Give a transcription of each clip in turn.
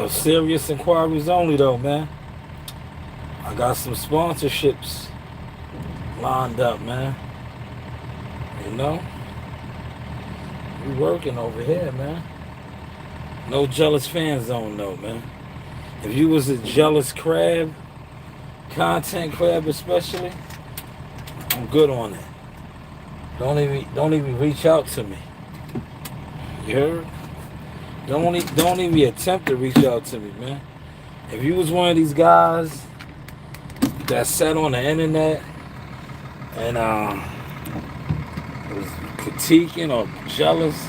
Serious inquiries only though, man. I got some sponsorships lined up, man. You know, we working over here, man. No jealous fan zone, though, man. If you was a jealous crab, content crab especially, I'm good on it. Don't even reach out to me. You heard? Don't even attempt to reach out to me, man. If you was one of these guys that sat on the internet and was critiquing or jealous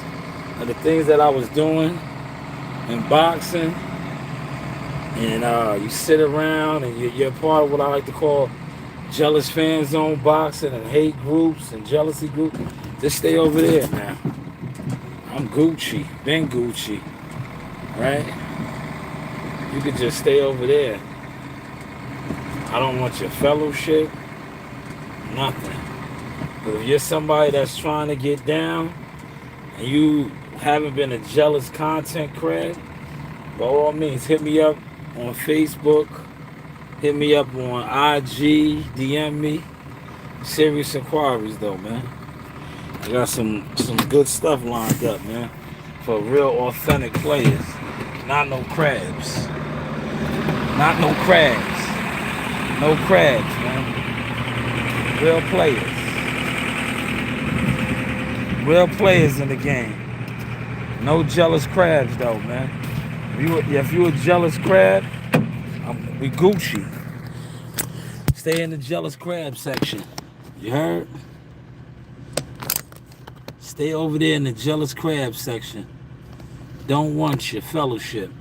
of the things that I was doing in boxing, and you sit around and you're part of what I like to call jealous fan zone boxing and hate groups and jealousy groups, just stay over there, man. I'm Gucci, been Gucci, right? You could just stay over there. I don't want your fellowship, nothing. But if you're somebody that's trying to get down and you haven't been a jealous content crab, by all means, hit me up on Facebook, hit me up on IG, DM me. Serious inquiries though, man. I got some good stuff lined up, man, for real authentic players. Not no crabs. Not no crabs. No crabs, man. Real players. Real players in the game. No jealous crabs though, man. If you a jealous crab, we Gucci. Stay in the jealous crab section. You heard? Stay over there in the jealous crab section. Don't want your fellowship.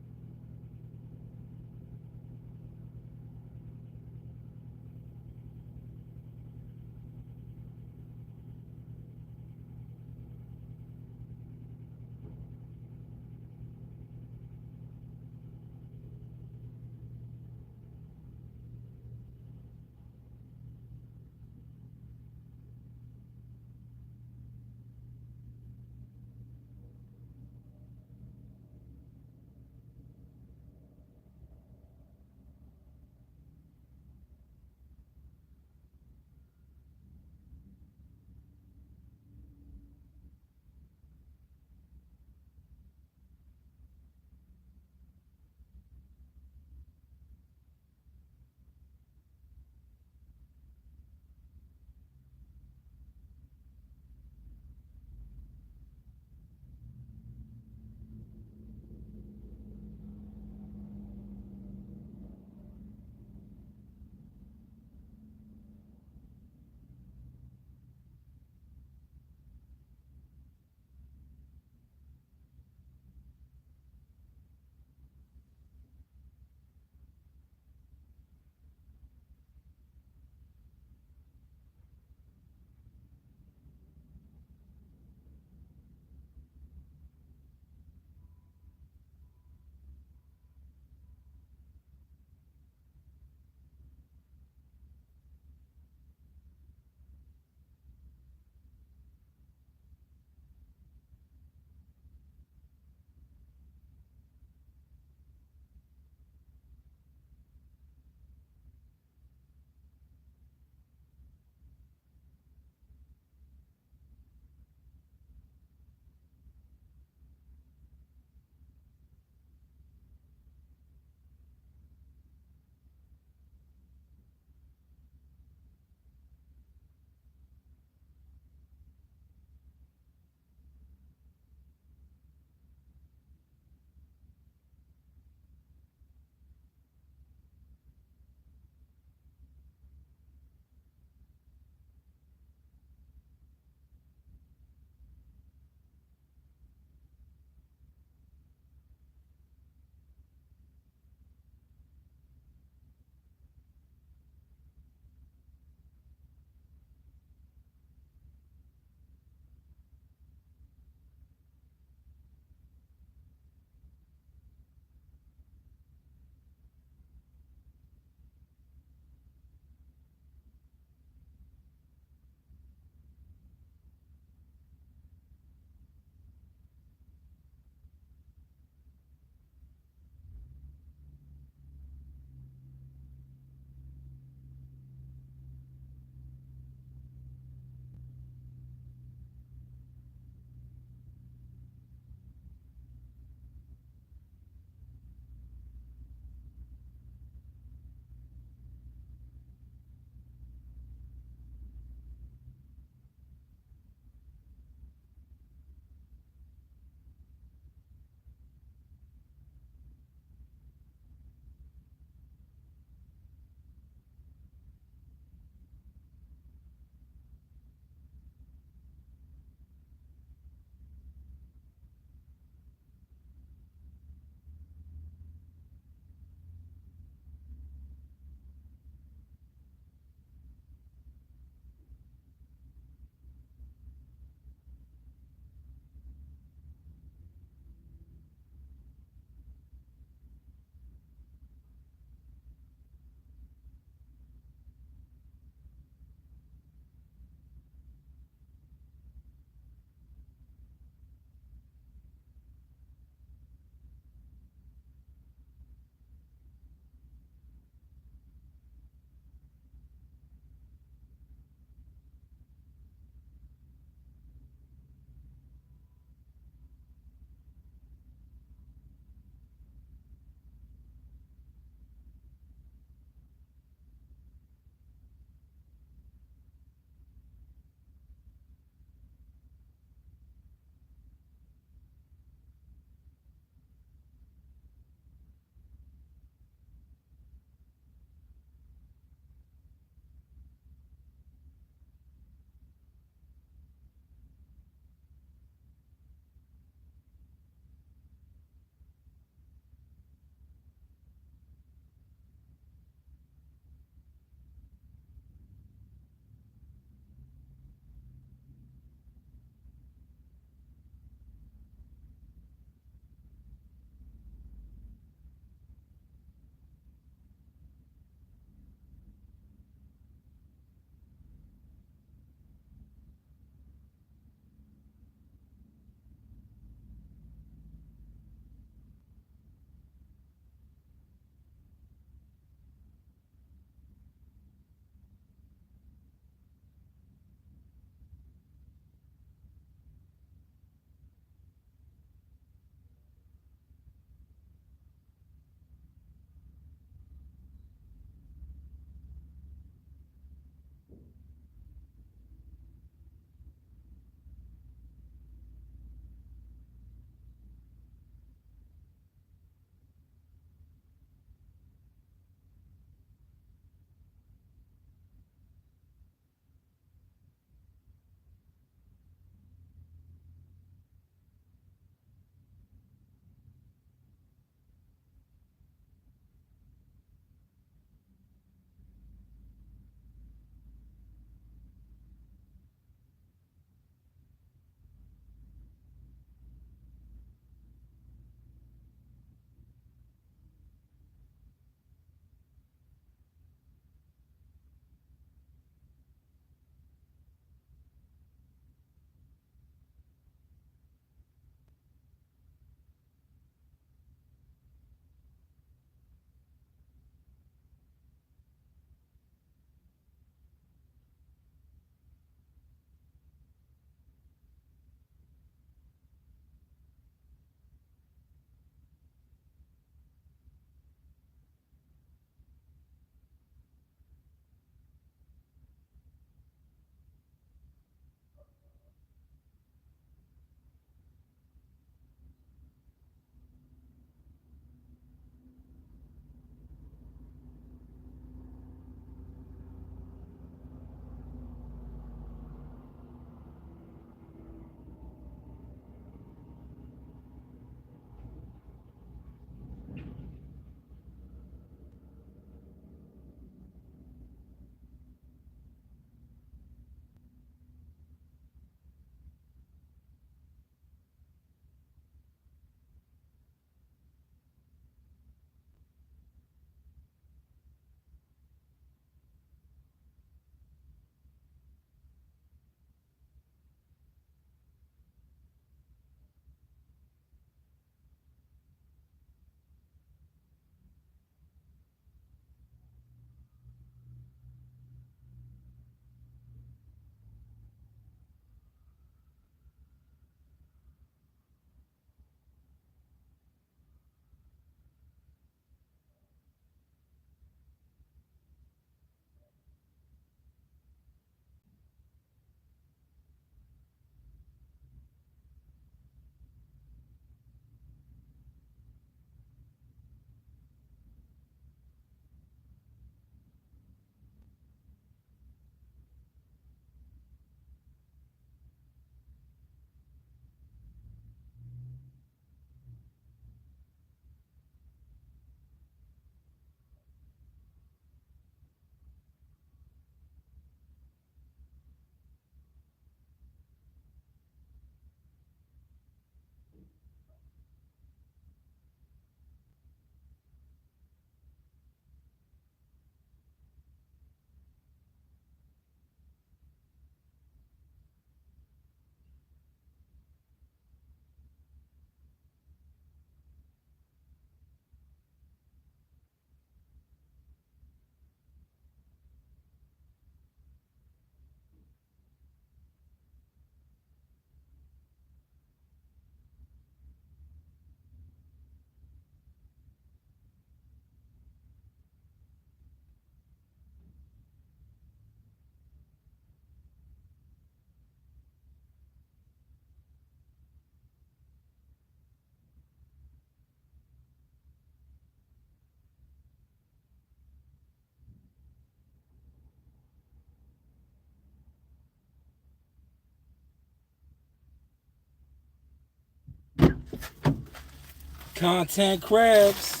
Content crabs.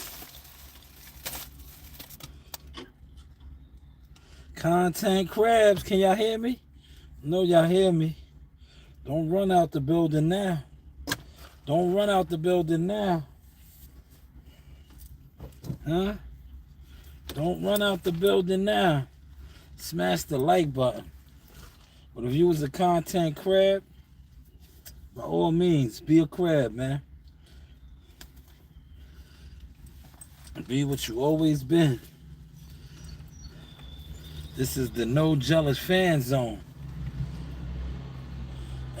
Content crabs. Can y'all hear me? No, y'all hear me. Don't run out the building now. Don't run out the building now. Huh? Don't run out the building now. Smash the like button. But if you was a content crab, by all means, be a crab, man. Be what you always been. This is the No Jealous Fan Zone.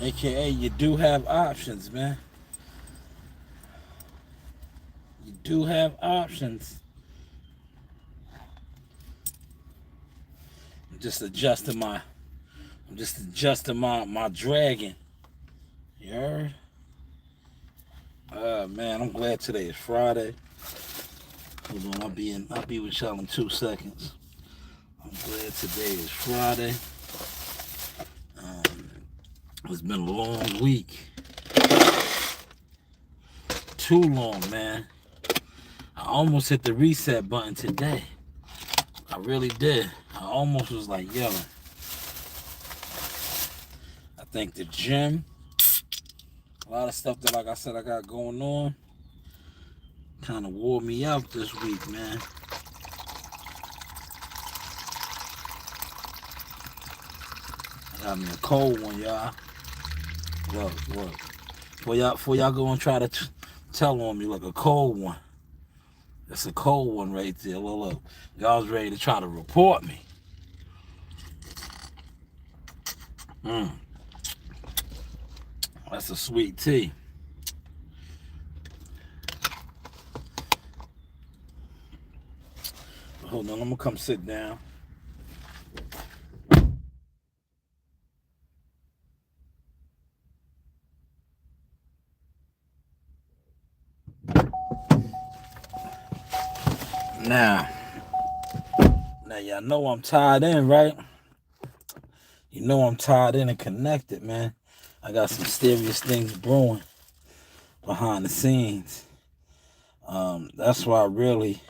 AKA, you do have options, man. You do have options. I'm just adjusting my dragon. You heard? Man, I'm glad today is Friday. Hold on, I'll be with y'all in 2 seconds. I'm glad today is Friday. It's been a long week. Too long, man. I almost hit the reset button today. I really did. I almost was like yelling. I think the gym, a lot of stuff that, like I said, I got going on, kind of wore me out this week, man. I got me a cold one, y'all. Look. Before y'all go and try to tell on me, like a cold one. That's a cold one right there. Look. Y'all was ready to try to report me. That's a sweet tea. Hold on, I'm gonna come sit down. Now y'all know I'm tied in, right? You know I'm tied in and connected, man. I got some serious things brewing behind the scenes. That's why I really,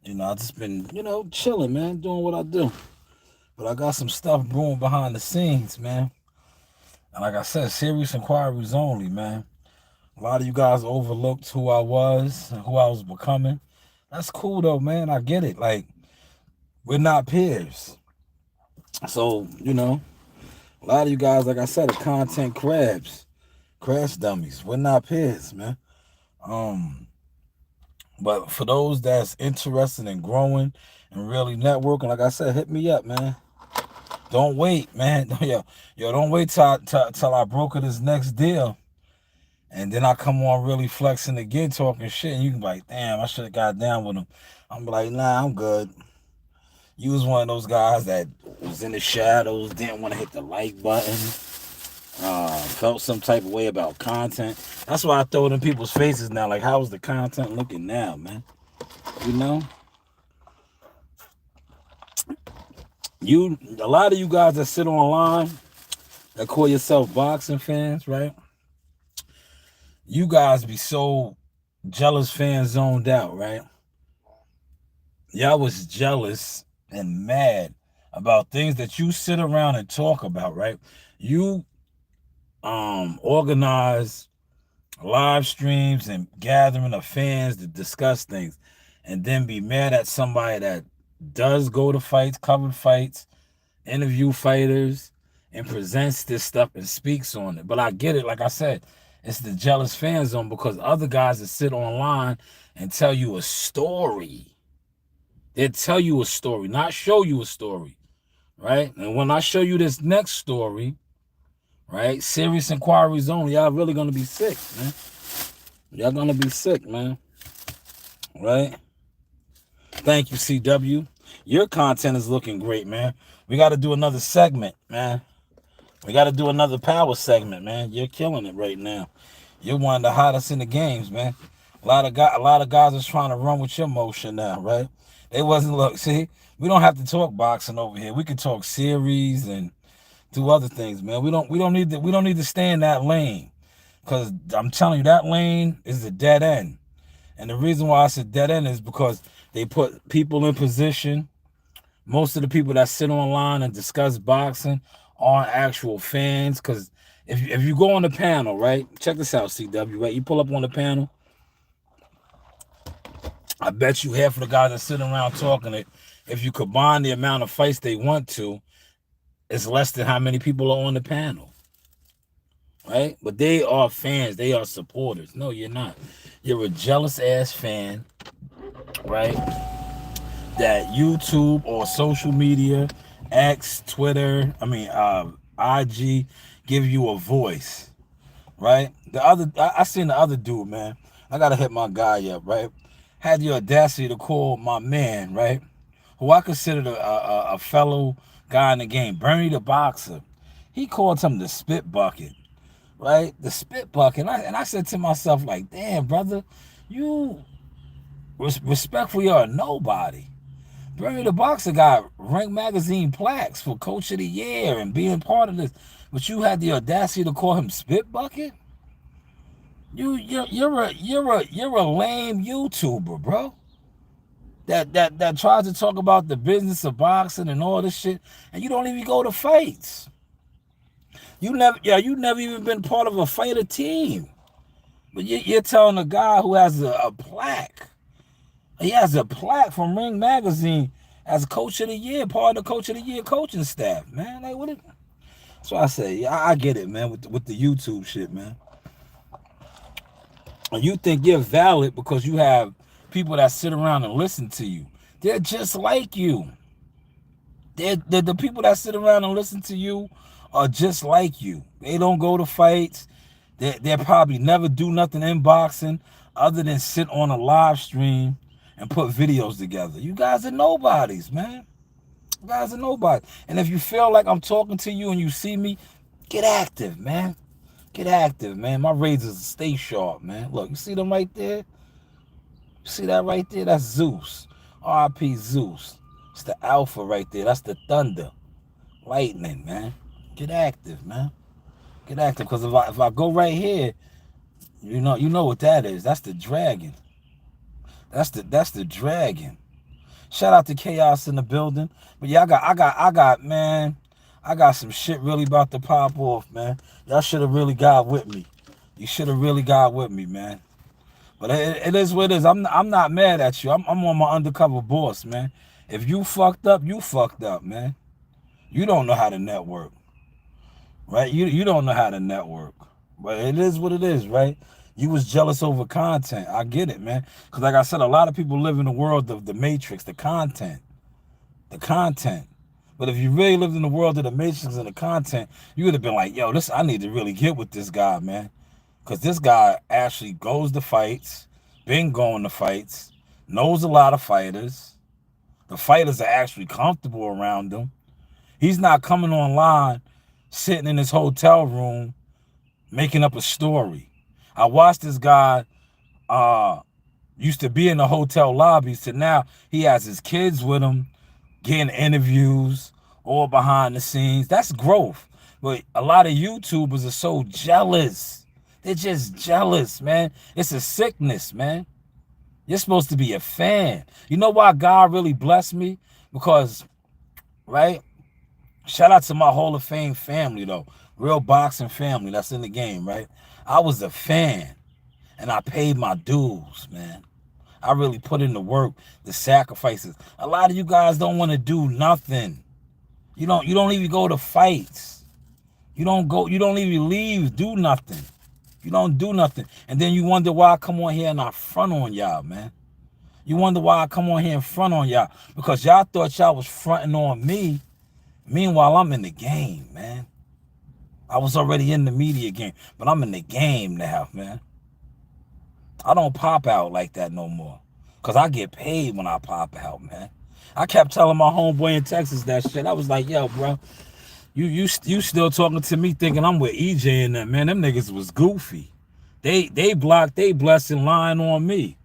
I just been, chilling, man, doing what I do. But I got some stuff brewing behind the scenes, man. And like I said, serious inquiries only, man. A lot of you guys overlooked who I was and who I was becoming. That's cool though, man. I get it. Like, we're not peers. So, a lot of you guys, like I said, are content crabs, crash dummies. We're not peers, man. But for those that's interested in growing and really networking, like I said, hit me up, man. Don't wait, man. Don't wait till I broker this next deal. And then I come on really flexing again, talking shit, and you can be like, damn, I should have got down with him. I'm like, nah, I'm good. You was one of those guys that was in the shadows, didn't want to hit the like button, felt some type of way about content. That's why I throw it in people's faces now, like, how's the content looking now, man? A lot of you guys that sit online, that call yourself boxing fans, right? You guys be so jealous fan zoned out, right? Y'all was jealous and mad about things that you sit around and talk about, right? You organize live streams and gathering of fans to discuss things, and then be mad at somebody that does go to fights, covered fights, interview fighters, and presents this stuff and speaks on it. But I get it, like I said, it's the jealous fan zone, because other guys that sit online and tell you a story. They'll tell you a story, not show you a story, right? And when I show you this next story, right, serious inquiries only, y'all really going to be sick, man. Y'all going to be sick, man. Right? Thank you, CW. Your content is looking great, man. We got to do another segment, man. We got to do another power segment, man. You're killing it right now. You're one of the hottest in the games, man. A lot of guys are trying to run with your motion now, right? They wasn't, look, see, we don't have to talk boxing over here. We can talk series and do other things, man. We don't need to stay in that lane. Because I'm telling you, that lane is a dead end. And the reason why it's a dead end is because they put people in position. Most of the people that sit online and discuss boxing aren't actual fans. Because if you go on the panel, right? Check this out, CW, right? You pull up on the panel. I bet you half of the guys that sit around talking it, if you combine the amount of fights they want to, it's less than how many people are on the panel. Right? But they are fans. They are supporters. No, you're not. You're a jealous ass fan, right? That YouTube or social media, X, Twitter, IG, give you a voice, right? I seen the other dude, man. I gotta hit my guy up, right? Had the audacity to call my man, right? Who I considered a fellow guy in the game, Bernie the boxer. He called him the spit bucket, right? The spit bucket. And I said to myself, like, damn, brother, you respectfully are nobody. Bernie the boxer got Rank Magazine plaques for Coach of the Year and being part of this, but you had the audacity to call him spit bucket. You're a lame YouTuber, bro. That tries to talk about the business of boxing and all this shit, and you don't even go to fights. You never even been part of a fighter team. But you're telling a guy who has a plaque. He has a plaque from Ring Magazine as Coach of the Year, part of the Coach of the Year coaching staff, man. Like, what? That's why I say, I get it, man, with the YouTube shit, man. And you think you're valid because you have people that sit around and listen to you. They're just like you. The people that sit around and listen to you are just like you. They don't go to fights. They probably never do nothing in boxing other than sit on a live stream and put videos together. You guys are nobodies, man. You guys are nobody. And if you feel like I'm talking to you and you see me, get active, man. Get active, man. My razors stay sharp, man. Look, you see them right there? You see that right there? That's Zeus. R.I.P. Zeus. It's the Alpha right there. That's the Thunder. Lightning, man. Get active, man. Get active. Because if I go right here, you know what that is. That's the Dragon. That's the Dragon. Shout out to Chaos in the building. But yeah, I got some shit really about to pop off, man. Y'all should have really got with me. You should have really got with me, man. But it is what it is. I'm not mad at you. I'm on my undercover boss, man. If you fucked up, you fucked up, man. You don't know how to network, right? You don't know how to network. But it is what it is, right? You was jealous over content. I get it, man. Because like I said, a lot of people live in the world of the Matrix, the content. The content. But if you really lived in the world of the Matrix and the content, you would have been like, yo, I need to really get with this guy, man. Because this guy actually goes to fights, been going to fights, knows a lot of fighters. The fighters are actually comfortable around him. He's not coming online, sitting in his hotel room, making up a story. I watched this guy used to be in the hotel lobbies to now he has his kids with him, getting interviews, all behind the scenes. That's growth. But a lot of YouTubers are so jealous. They're just jealous, man. It's a sickness, man. You're supposed to be a fan. You know why God really blessed me? Because, right? Shout out to my Hall of Fame family, though. Real boxing family that's in the game, right? I was a fan, and I paid my dues, man. I really put in the work, the sacrifices. A lot of you guys don't want to do nothing. You don't even go to fights. You don't even leave, do nothing. You don't do nothing. And then you wonder why I come on here and I front on y'all, man. You wonder why I come on here and front on y'all. Because y'all thought y'all was fronting on me. Meanwhile, I'm in the game, man. I was already in the media game, but I'm in the game now, man. I don't pop out like that no more. Because I get paid when I pop out, man. I kept telling my homeboy in Texas that shit. I was like, yo, bro, you still talking to me thinking I'm with EJ and them, man. Them niggas was goofy. They blocked they blessing lying on me,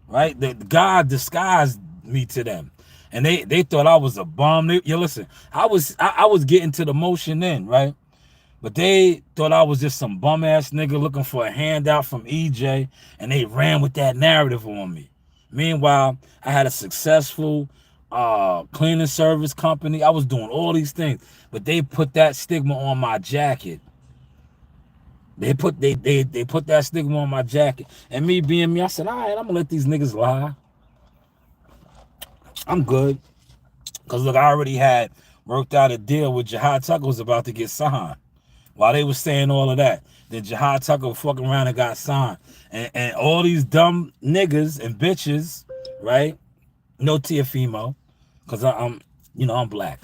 right? The God disguised me to them. And they thought I was a bum. Listen, I was getting to the motion then, right? But they thought I was just some bum ass nigga looking for a handout from EJ, and they ran with that narrative on me. Meanwhile, I had a successful cleaning service company. I was doing all these things, but they put that stigma on my jacket. They put that stigma on my jacket. And me being me, I said, all right, I'm gonna let these niggas lie. I'm good. Cause look, I already had worked out a deal with Jihad Tucker was about to get signed. While they were saying all of that, then Jihad Tucker fucking around and got signed. And all these dumb niggas and bitches, right? No Tiafimo, because I'm black.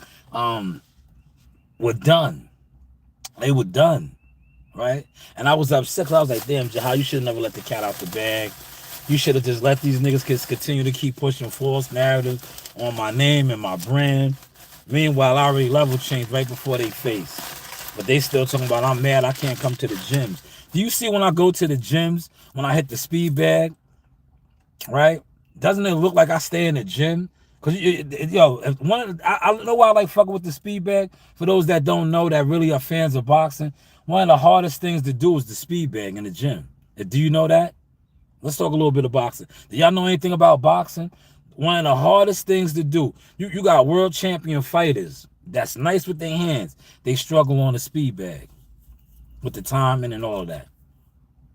Were done. They were done. Right? And I was upset because I was like, damn, Jihad, you should have never let the cat out the bag. You should have just let these niggas continue to keep pushing false narratives on my name and my brand. Meanwhile, I already level changed right before they face. But they still talking about, I'm mad I can't come to the gyms. Do you see when I go to the gyms, when I hit the speed bag, right? Doesn't it look like I stay in the gym? Because, I know why I like fucking with the speed bag. For those that don't know, that really are fans of boxing, one of the hardest things to do is the speed bag in the gym. Do you know that? Let's talk a little bit of boxing. Do y'all know anything about boxing? One of the hardest things to do. You got world champion fighters that's nice with their hands. They struggle on the speed bag with the timing and all of that.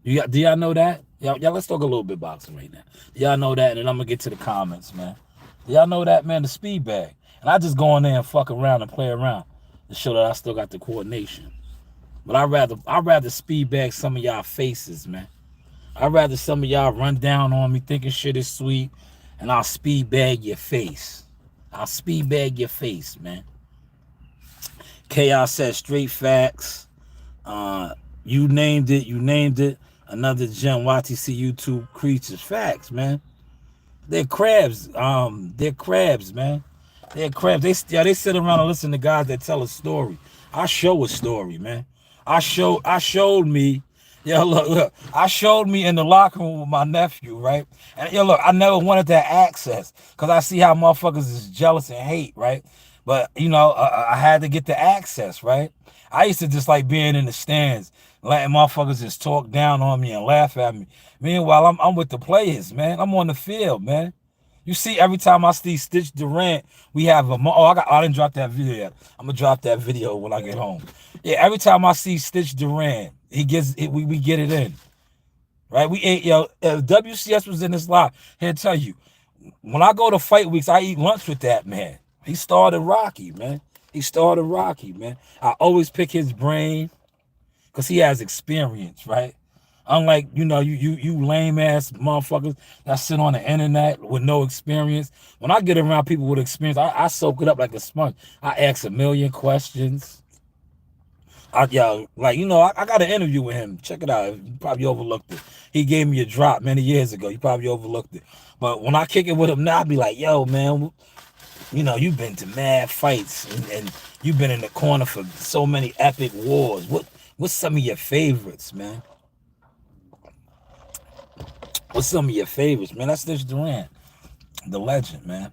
Do y'all know that? Y'all, let's talk a little bit boxing right now. Do y'all know that? And then I'm going to get to the comments, man. Do y'all know that, man? The speed bag. And I just go in there and fuck around and play around to show that I still got the coordination. But I'd rather speed bag some of y'all faces, man. I'd rather some of y'all run down on me thinking shit is sweet, and I'll speed bag your face. I'll speed bag your face, man. Chaos said straight facts. You named it. Another gem, YTC YouTube creatures. Facts, man. They're crabs. They're crabs, man. They're crabs. They sit around and listen to guys that tell a story. I show a story, man. I showed me I showed me in the locker room with my nephew, right? And look, I never wanted that access because I see how motherfuckers is jealous and hate, right? But I had to get the access, right? I used to just like being in the stands, letting motherfuckers just talk down on me and laugh at me. Meanwhile, I'm with the players, man. I'm on the field, man. You see, every time I see Stitch Durant, we have I didn't drop that video yet. I'm gonna drop that video when I get home. Yeah, every time I see Stitch Durant, we get it in, right? If WCS was in this live, he'll tell you, when I go to fight weeks, I eat lunch with that man. He started Rocky, man. I always pick his brain because he has experience, right? Unlike, you lame ass motherfuckers that sit on the internet with no experience. When I get around people with experience, I soak it up like a sponge. I ask a million questions. I got an interview with him. Check it out. You probably overlooked it. He gave me a drop many years ago. You probably overlooked it. But when I kick it with him now, I be like, yo, man, you've been to mad fights and you've been in the corner for so many epic wars. What's some of your favorites, man? What's some of your favorites, man? That's Stitch Durant, the legend, man.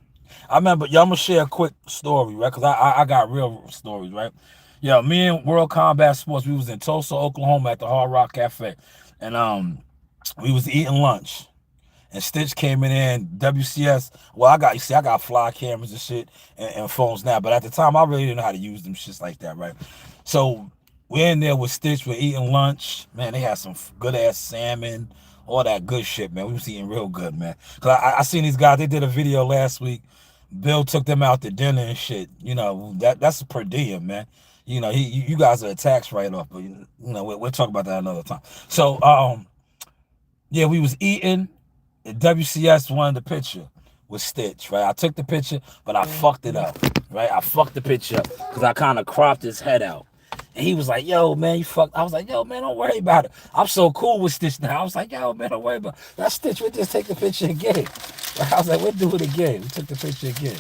I remember, I'm going to share a quick story, right? Because I got real stories, right? Yeah, me and World Combat Sports, we was in Tulsa, Oklahoma at the Hard Rock Cafe. And we was eating lunch. And Stitch came in WCS. Well, I got fly cameras and shit and phones now. But at the time, I really didn't know how to use them shits like that, right? So we're in there with Stitch. We're eating lunch. Man, they had some good-ass salmon, all that good shit, man. We was eating real good, man. Because I seen these guys. They did a video last week. Bill took them out to dinner and shit. That's a per diem, man. You guys are a tax write-off, but we'll talk about that another time. So yeah, we was eating. WCS wanted the picture with Stitch, right? I took the picture, but I fucked it up, right? I fucked the picture up because I kind of cropped his head out. And he was like, yo, man, you fucked. I was like, yo, man, don't worry about it. I'm so cool with Stitch now. I was like, yo, man, don't worry about it. That's Stitch. We'll just take the picture again. I was like, we'll do it again. We took the picture again.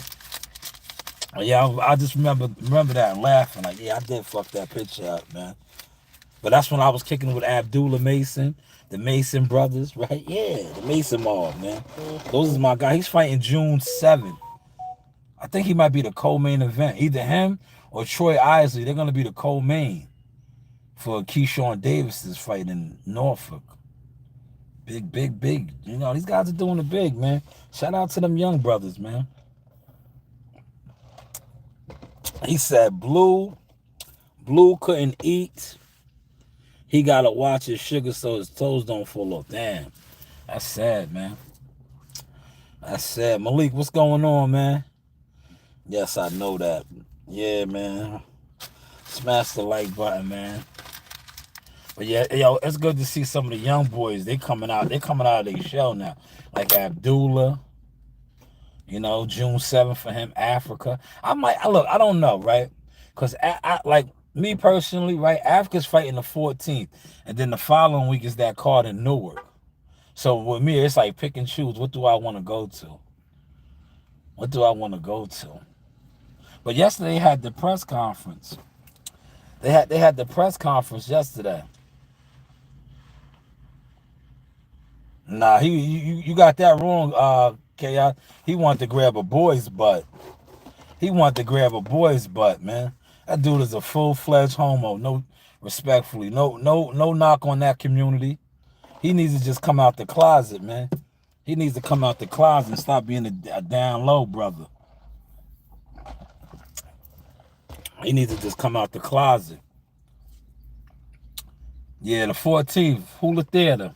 Yeah, I just remember that and laughing. Like, yeah, I did fuck that picture up, man. But that's when I was kicking with Abdullah Mason, the Mason brothers, right? Yeah, the Mason mob, man. Those is my guy. He's fighting June 7th. I think he might be the co-main event. Either him or Troy Isley. They're going to be the co-main. for Keyshawn Davis's fight in Norfolk. Big. You know, these guys are doing it big, man. Shout out to them young brothers, man. He said Blue couldn't eat. He got to watch his sugar so his toes don't fall off. Damn. That's sad, man. That's sad. Malik, what's going on, man? Yes, I know that. Yeah, man. Smash the like button, man. But yeah, yo, it's good to see some of the young boys. They coming out of their shell now. Like Abdullah, you know, June 7th for him, Africa. Look, I don't know, right? Because I like me personally, right? Africa's fighting the 14th, and then the following week is that card in Newark. So with me, it's like pick and choose. What do I want to go to? What do I want to go to? But yesterday they had the press conference. They had the press conference yesterday. Nah, you got that wrong, Chaos. He wanted to grab a boy's butt. Man. That dude is a full-fledged homo. No, respectfully, no knock on that community. He needs to just come out the closet, man. He needs to come out the closet and stop being a down low brother. He needs to just come out the closet. Yeah, the 14th, Hula Theater.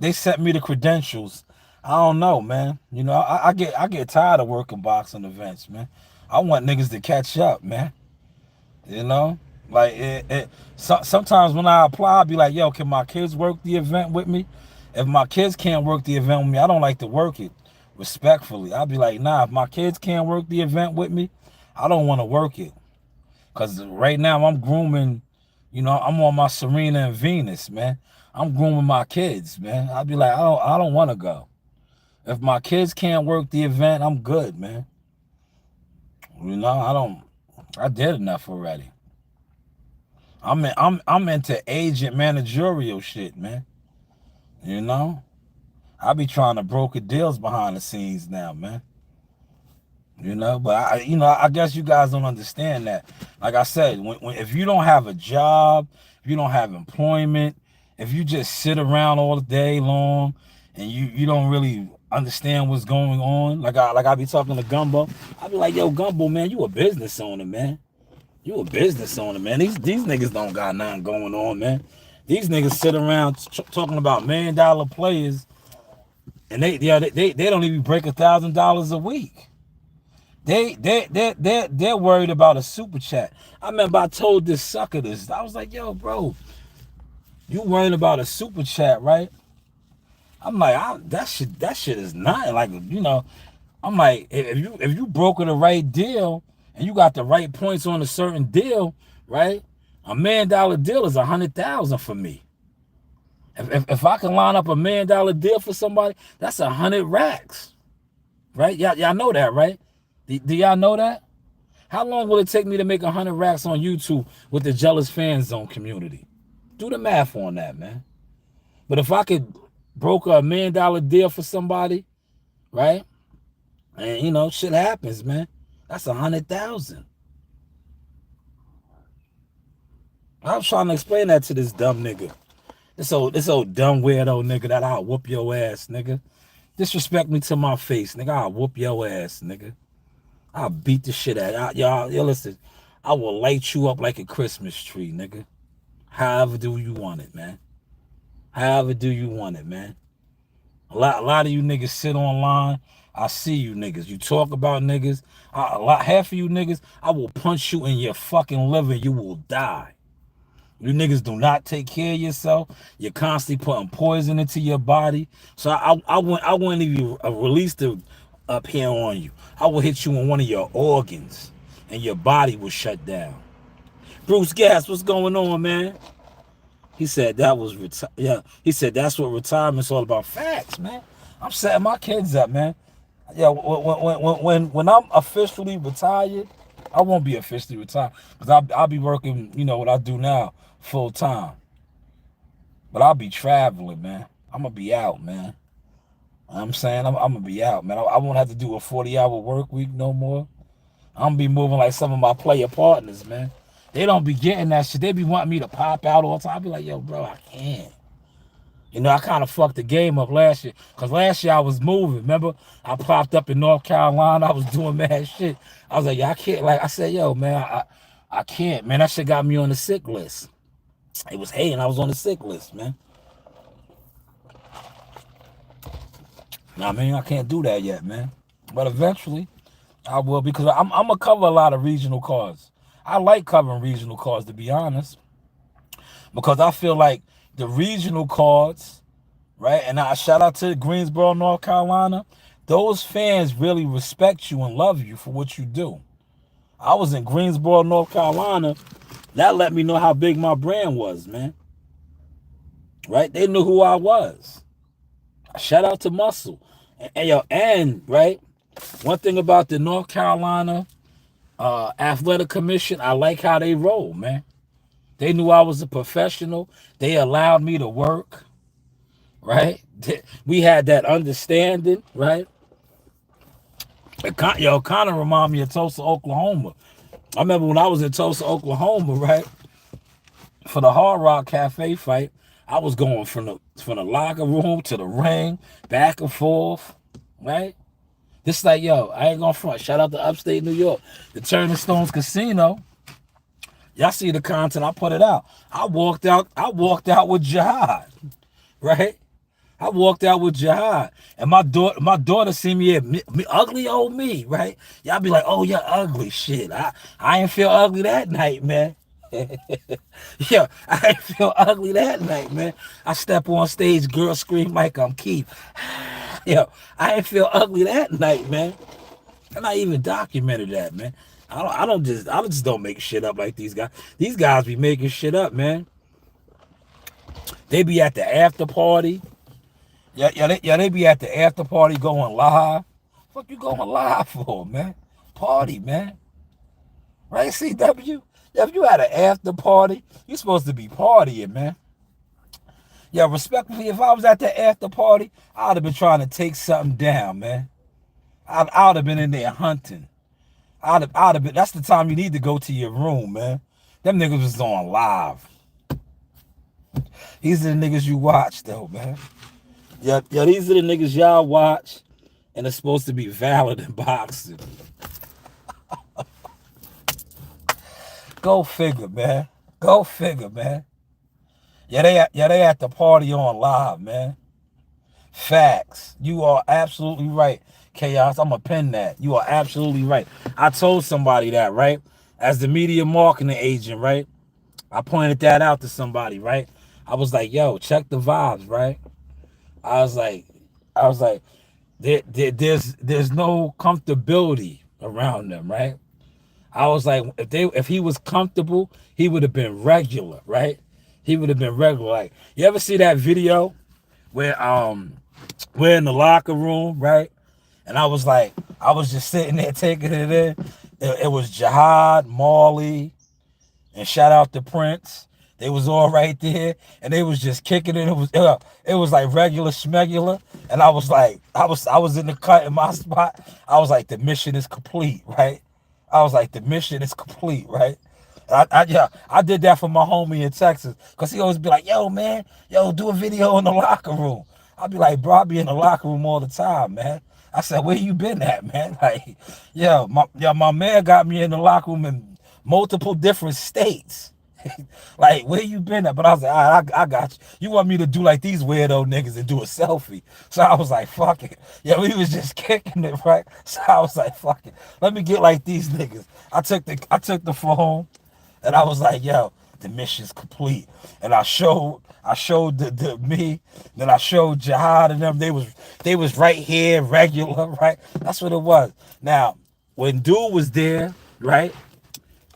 They sent me the credentials. I don't know, man. You know, I get tired of working boxing events, man. I want niggas to catch up, man. You know, like sometimes when I apply, I'll be like, yo, can my kids work the event with me? If my kids can't work the event with me, I don't like to work it. Respectfully, I'll be like, nah, if my kids can't work the event with me, I don't want to work it. Because right now I'm grooming, you know, I'm on my Serena and Venus, man. I'm grooming my kids, man. I'll be like, I don't want to go. If my kids can't work the event, I'm good, man. You know, I did enough already. I'm into agent managerial shit, man. You know? I be trying to broker deals behind the scenes now, man. You know, but I guess you guys don't understand that. Like I said, if you don't have a job, if you don't have employment, if you just sit around all day long and you don't really understand what's going on, like I be talking to Gumbo, I be like, yo, Gumbo, man, you a business owner, man. You a business owner, man. These niggas don't got nothing going on, man. These niggas sit around talking about $1 million players, and they don't even break $1,000 a week. They're worried about a super chat. I remember I told this sucker this. I was like, yo, bro, you worried about a super chat, right? I'm like, that shit is not like, you know. I'm like, if you broker the right deal and you got the right points on a certain deal, right? $1 million deal is 100,000 for me. If I can line up $1 million deal for somebody, that's 100 racks, right? Y'all know that, right? Do y'all know that? How long will it take me to make 100 racks on YouTube with the Jealous Fan Zone community? Do the math on that, man. But if I could broker $1 million deal for somebody, right? And you know, shit happens, man. That's 100,000. I was trying to explain that to this dumb nigga. This old dumb weirdo nigga that I'll whoop your ass, nigga. Disrespect me to my face, nigga. I'll whoop your ass, nigga. I'll beat the shit out of y'all. Yo, listen, I will light you up like a Christmas tree, nigga. However do you want it, man. However do you want it, man. A lot of you niggas sit online. I see you niggas. You talk about niggas. Half of you niggas, I will punch you in your fucking liver. You will die. You niggas do not take care of yourself. You're constantly putting poison into your body. So I wouldn't even release the up here on you. I will hit you in one of your organs, and your body will shut down. Bruce Gas, what's going on, man? He said that was He said that's what retirement's all about. Facts, man. I'm setting my kids up, man. Yeah, when I'm officially retired, I won't be officially retired because I'll be working, you know, what I do now full time. But I'll be traveling, man. I'm gonna be out, man. I'm saying I'm gonna be out, man. I won't have to do a 40-hour work week no more. I'm gonna be moving like some of my player partners, man. They don't be getting that shit. They be wanting me to pop out all the time. I be like, yo, bro, I can't. You know, I kind of fucked the game up last year. Because last year I was moving. Remember? I popped up in North Carolina. I was doing mad shit. I was like, yeah, I can't. Like, I said, yo, man, I can't. Man, that shit got me on the sick list. It was hating. I was on the sick list, man. I mean, I can't do that yet, man. But eventually, I will, because I'm going to cover a lot of regional cards. I like covering regional cards, to be honest. Because I feel like the regional cards, right? And I shout out to Greensboro, North Carolina. Those fans really respect you and love you for what you do. I was in Greensboro, North Carolina. That let me know how big my brand was, man. Right? They knew who I was. Shout out to Muscle. And right, one thing about the North Carolina Athletic Commission, I like how they roll, man. They knew I was a professional. They allowed me to work, right? We had that understanding, right? Yo, kind of remind me of Tulsa, Oklahoma. I remember when I was in Tulsa, Oklahoma, right? For the Hard Rock Cafe fight, I was going from the locker room to the ring, back and forth, right? This like, yo, I ain't gonna front. Shout out to upstate New York. The Turning Stones Casino. Y'all see the content, I put it out. I walked out with Jihad, right? I walked out with Jihad. And my daughter see me at me, ugly old me, right? Y'all be like, oh, you're ugly. Shit. I ain't feel ugly that night, man. Yo, I ain't feel ugly that night, man. I step on stage, girls scream like I'm Keith. Yo, I ain't feel ugly that night, man. And I even documented that, man. I just don't make shit up like these guys. These guys be making shit up, man. They be at the after party. They be at the after party going live. Fuck you going live for, man? Party, man. Right, CW? If you had an after party, you supposed to be partying, man. Yeah, respectfully, if I was at the after party, I'd have been trying to take something down, man. I'd have been in there hunting. I'd have been. That's the time you need to go to your room, man. Them niggas was on live. These are the niggas you watch, though, man. Yeah, these are the niggas y'all watch, and it's supposed to be valid in boxing. Go figure, man. Go figure, man. Yeah, they at the party on live, man. Facts. You are absolutely right, Chaos. I'm going to pin that. You are absolutely right. I told somebody that, right? As the media marketing agent, right? I pointed that out to somebody, right? I was like, yo, check the vibes, right? I was like, there's no comfortability around them, right? I was like, if he was comfortable, he would have been regular, right? He would have been regular. Like, you ever see that video where we're in the locker room, right? And I was just sitting there taking it in. It was Jihad, Marley, and shout out to Prince. They was all right there, and they was just kicking it. It was like regular schmegular, and I was in the cut in my spot. I was like, the mission is complete, right? I was like, the mission is complete, right? I did that for my homie in Texas, because he always be like, yo, man, do a video in the locker room. I'd be like, bro, I be in the locker room all the time, man. I said, where you been at, man? Like, my man got me in the locker room in multiple different states. Like, where you been at? But I was like, all right, I got you. You want me to do like these weirdo niggas and do a selfie? So I was like, fuck it. Yeah, we was just kicking it, right? So I was like, fuck it. Let me get like these niggas. I took the phone and I was like, yo, the mission's complete. And I showed the me, then I showed Jihad and them. They was right here, regular, right? That's what it was. Now, when Dude was there, right,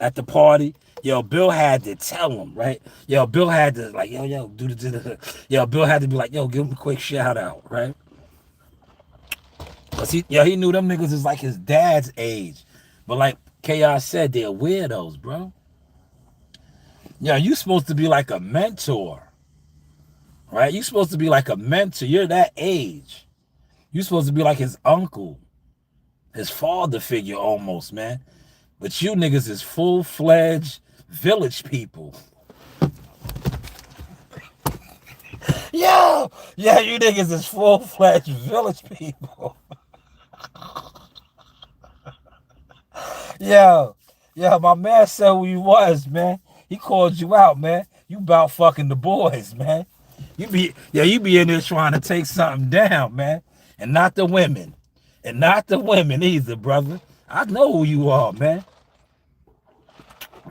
at the party, Bill had to tell him, right? Bill had to like, Bill had to be like, give him a quick shout out, right? Cause he knew them niggas is like his dad's age. But like Chaos said, they're weirdos, bro. You supposed to be like a mentor, right? You supposed to be like a mentor. You're that age. You supposed to be like his uncle, his father figure almost, man. But you niggas is full-fledged village people. Yo, yeah, you niggas is full-fledged village people. Yo, my man said who you was, man. He called you out, man. You about fucking the boys, man. You be in there trying to take something down, man. And not the women. And not the women either, brother. I know who you are, man.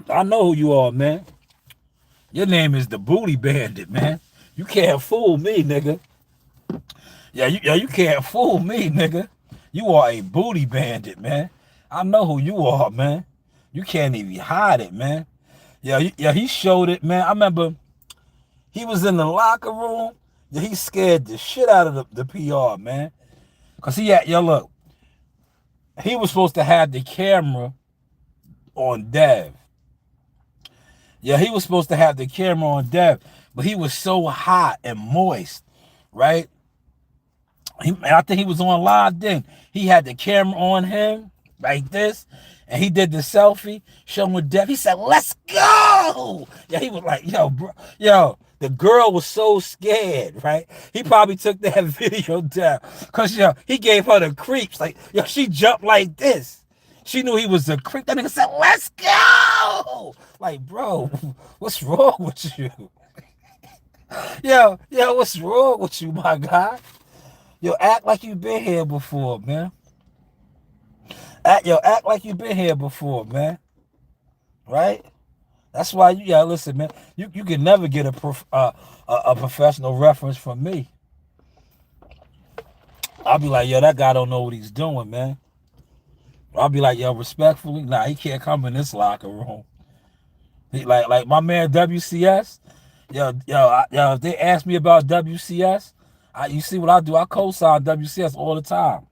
I know who you are, man. Your name is the Booty Bandit, man. You can't fool me, nigga. You can't fool me, nigga. You are a booty bandit, man. I know who you are, man. You can't even hide it, man. He showed it, man. I remember he was in the locker room. Yeah, he scared the shit out of the PR, man. Cause look, he was supposed to have the camera on Dev. Yeah, he was supposed to have the camera on Dev, but he was so hot and moist, right? I think he was on live then. He had the camera on him like this, and he did the selfie, showing Dev. He said, "Let's go!" Yeah, he was like, "Yo, bro, yo." The girl was so scared, right? He probably took that video down, cause he gave her the creeps. Like, she jumped like this. She knew he was a creep. That nigga said, "Let's go!" Like, bro, what's wrong with you? Yo, what's wrong with you, my guy? Yo, act like you've been here before, man. Act like you've been here before, man. Right? That's why you gotta listen, man. You can never get a professional reference from me. I'll be like, yo, that guy don't know what he's doing, man. I'll be like, yo, respectfully, nah, he can't come in this locker room. He, like my man WCS, yo, if they ask me about WCS, you see what I do? I co-sign WCS all the time.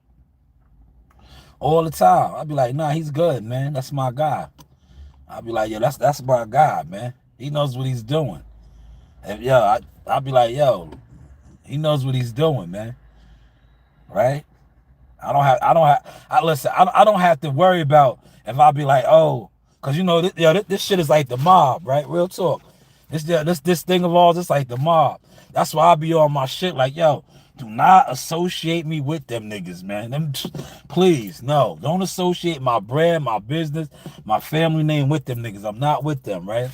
All the time. I'll be like, nah, he's good, man. That's my guy. I'll be like, yo, that's my guy, man. He knows what he's doing. And I'll be like, yo, he knows what he's doing, man. Right? I don't have to worry about if I be like, oh, cause this shit is like the mob, right? Real talk. This thing of all this like the mob. That's why I be on my shit like, yo, do not associate me with them niggas, man. Please, no. Don't associate my brand, my business, my family name with them niggas. I'm not with them, right?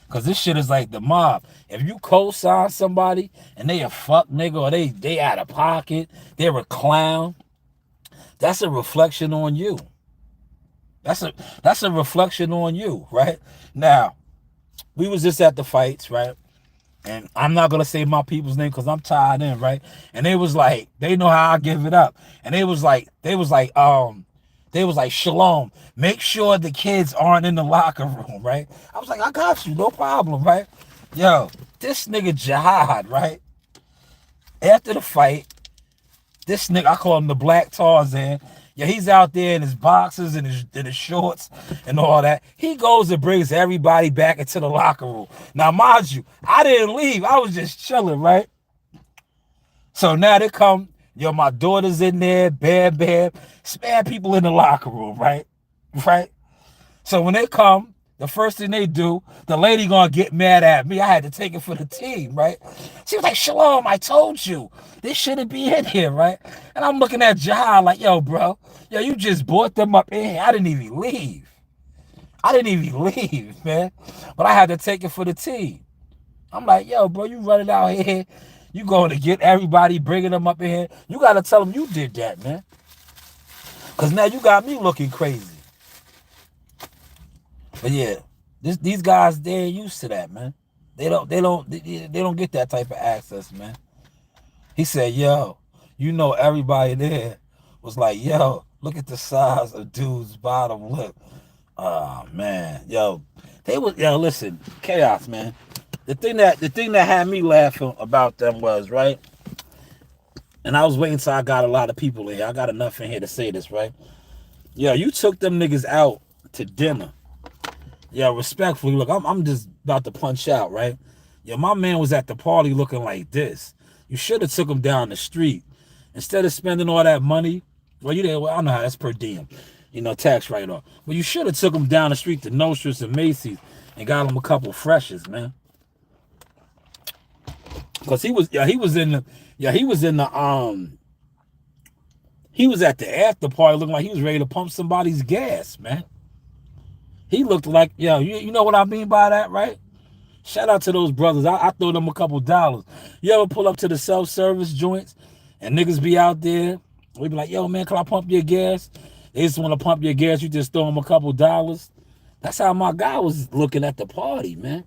Because this shit is like the mob. If you co-sign somebody and they a fuck nigga or they out of pocket, they're a clown, that's a reflection on you. That's a reflection on you, right? Now, we was just at the fights, right? And I'm not gonna say my people's name because I'm tied in, right? And they was like, they know how I give it up. And they was like, Shalom, make sure the kids aren't in the locker room, right? I was like, I got you, no problem, right? Yo, this nigga Jihad, right? After the fight, this nigga, I call him the Black Tarzan. Yeah, he's out there in his boxers and his shorts and all that. He goes and brings everybody back into the locker room. Now, mind you, I didn't leave. I was just chilling, right? So now they come, my daughter's in there, bam, spare people in the locker room, right? Right? So when they come, the first thing they do, the lady gonna get mad at me. I had to take it for the team, right? She was like, Shalom, I told you. This shouldn't be in here, right? And I'm looking at Jahal like, yo, bro, you just brought them up in here. I didn't even leave. Man. But I had to take it for the team. I'm like, yo, bro, you running out here. You going to get everybody, bringing them up in here. You got to tell them you did that, man. Because now you got me looking crazy. But yeah, these guys, they're used to that, man. They don't get that type of access, man. He said, yo, everybody there was like, yo, look at the size of dude's bottom lip. Oh man, listen, chaos, man. The thing that had me laughing about them was, right? And I was waiting till I got a lot of people in here. I got enough in here to say this, right? Yeah, you took them niggas out to dinner. Yeah, respectfully, look, I'm just about to punch out, right? Yeah, my man was at the party looking like this. You should have took him down the street. Instead of spending all that money, I don't know how that's per diem, tax write-off. But you should have took him down the street to Nostrils and Macy's and got him a couple freshes, man. Cause he was in the he was at the after party looking like he was ready to pump somebody's gas, man. He looked like, you know what I mean by that, right? Shout out to those brothers. I throw them a couple dollars. You ever pull up to the self-service joints and niggas be out there? We be like, yo, man, can I pump your gas? They just want to pump your gas. You just throw them a couple dollars. That's how my guy was looking at the party, man.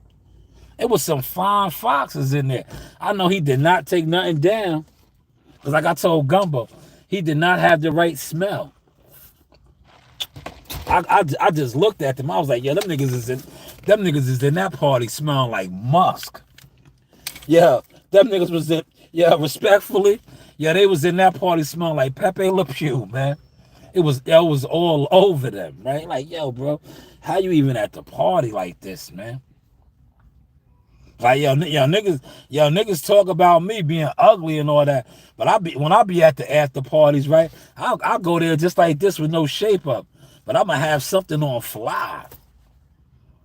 It was some fine foxes in there. I know he did not take nothing down. Because like I told Gumbo, he did not have the right smell. I just looked at them. I was like, them niggas is in that party smelling like musk. Yeah, them niggas was in, respectfully, they was in that party smelling like Pepe Le Pew, man. It was all over them, right? Like, yo, bro, how you even at the party like this, man? Like, niggas talk about me being ugly and all that, but when I be at the after parties, right? I'll go there just like this with no shape up. But I'm going to have something on fly.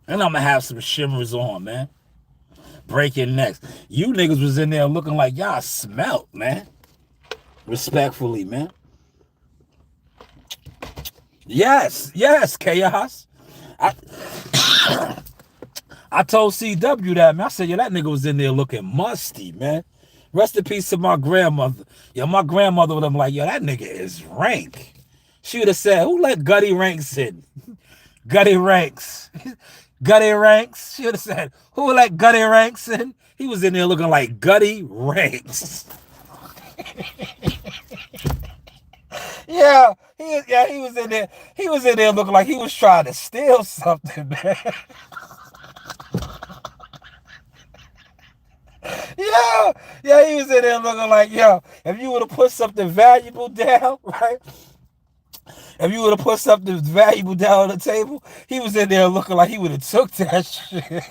And I'm going to have some shimmers on, man. Breaking necks. You niggas was in there looking like y'all smelt, man. Respectfully, man. Yes, Chaos. I told CW that, man. I said, that nigga was in there looking musty, man. Rest in peace to my grandmother. My grandmother would have been like, that nigga is rank. She would have said, who let Gutty Ranks in? Gutty Ranks. Gutty Ranks. She would have said, who let Gutty Ranks in? He was in there looking like Gutty Ranks. He was in there. He was in there looking like he was trying to steal something, man. He was in there looking like, if you would have put something valuable down, right? If you would have put something valuable down on the table, he was in there looking like he would have took that shit.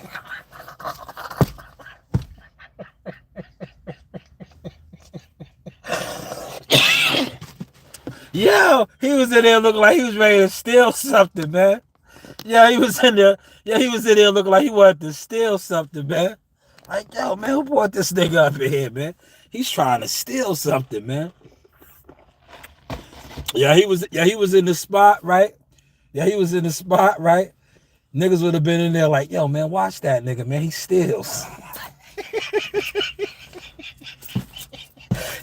He was in there looking like he was ready to steal something, man. He was in there looking like he wanted to steal something, man. Like, man, who brought this nigga up in here, man? He's trying to steal something, man. He was in the spot, right? He was in the spot, right? Niggas would have been in there like, man, watch that nigga, man. He steals.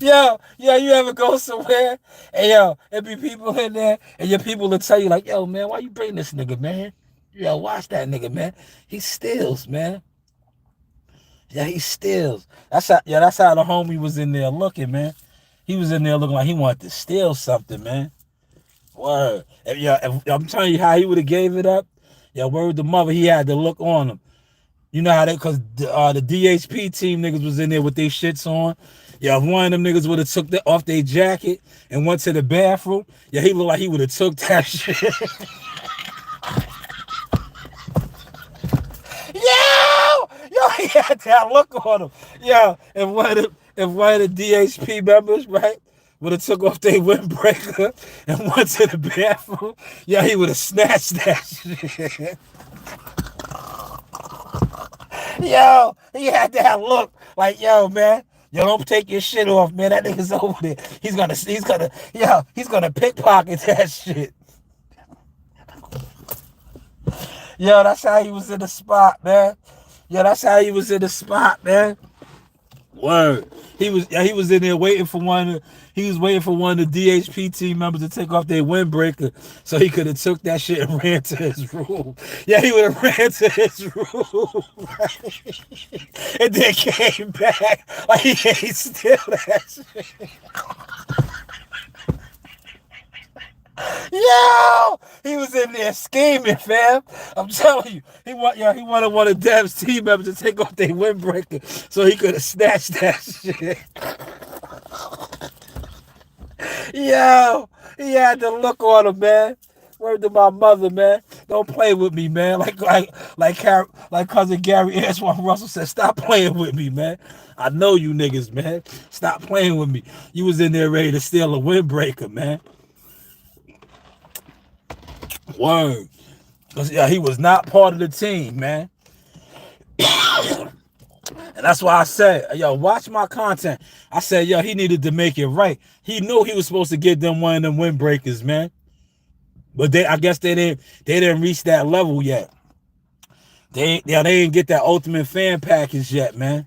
You ever go somewhere and there be people in there and your people will tell you like, man, why you bring this nigga, man? Watch that nigga, man. He steals, man. He steals. That's how the homie was in there looking, man. He was in there looking like he wanted to steal something, man. Word. If I'm telling you how he would have gave it up. Word to mother, he had to look on him. You know how because the DHP team niggas was in there with their shits on. If one of them niggas would have took off their jacket and went to the bathroom, he looked like he would have took that shit. He had that look on him. If one of the DHP members, right, would have took off their windbreaker and went to the bathroom, he would have snatched that shit. He had that look like, man, don't take your shit off, man. That nigga's over there. He's gonna pickpocket that shit. That's how he was in the spot, man. That's how he was in the spot, man. Word. He was in there waiting for one of the DHP team members to take off their windbreaker so he could have took that shit and ran to his room. He would have ran to his room. Right? And then came back like he ain't steal that shit. He was in there scheming, fam. I'm telling you, he wanted one of Dev's team members to take off their windbreaker so he could have snatched that shit. He had the look on him, man. Word to my mother, man. Don't play with me, man. Like cousin Gary Antoine Russell said, stop playing with me, man. I know you niggas, man. Stop playing with me. You was in there ready to steal a windbreaker, man. Word. He was not part of the team, man. And that's why I said, yo, watch my content. I said, yo, he needed to make it right. He knew he was supposed to get them one of them windbreakers, man. But I guess they didn't reach that level yet. They didn't get that ultimate fan package yet, man.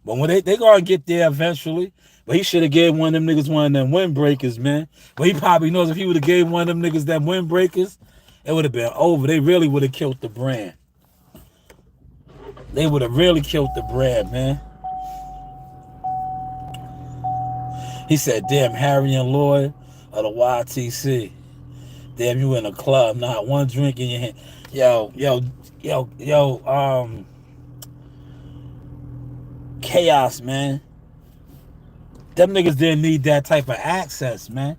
But when they gonna get there eventually. But he should have gave one of them niggas one of them windbreakers, man. But he probably knows if he would have gave one of them niggas them windbreakers, it would have been over. They really would have killed the brand. They would have really killed the brand, man. He said, damn, Harry and Lloyd of the YTC. Damn, you in a club, not one drink in your hand. Yo, chaos, man. Them niggas didn't need that type of access, man.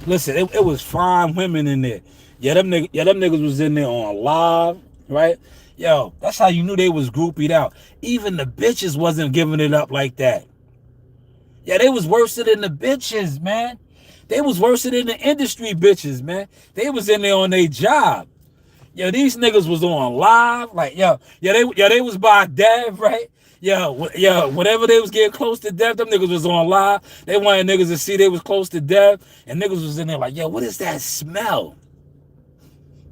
Listen, it was fine women in there. Yeah, them niggas was in there on live, right? Yo, that's how you knew they was groupied out. Even the bitches wasn't giving it up like that. Yeah, they was worse than the bitches, man. They was worse than the industry bitches, man. They was in there on their job. Yo, these niggas was on live, like, they was by Dev, right? Whatever they was getting close to Dev, them niggas was on live. They wanted niggas to see they was close to Dev, and niggas was in there like, yo, what is that smell?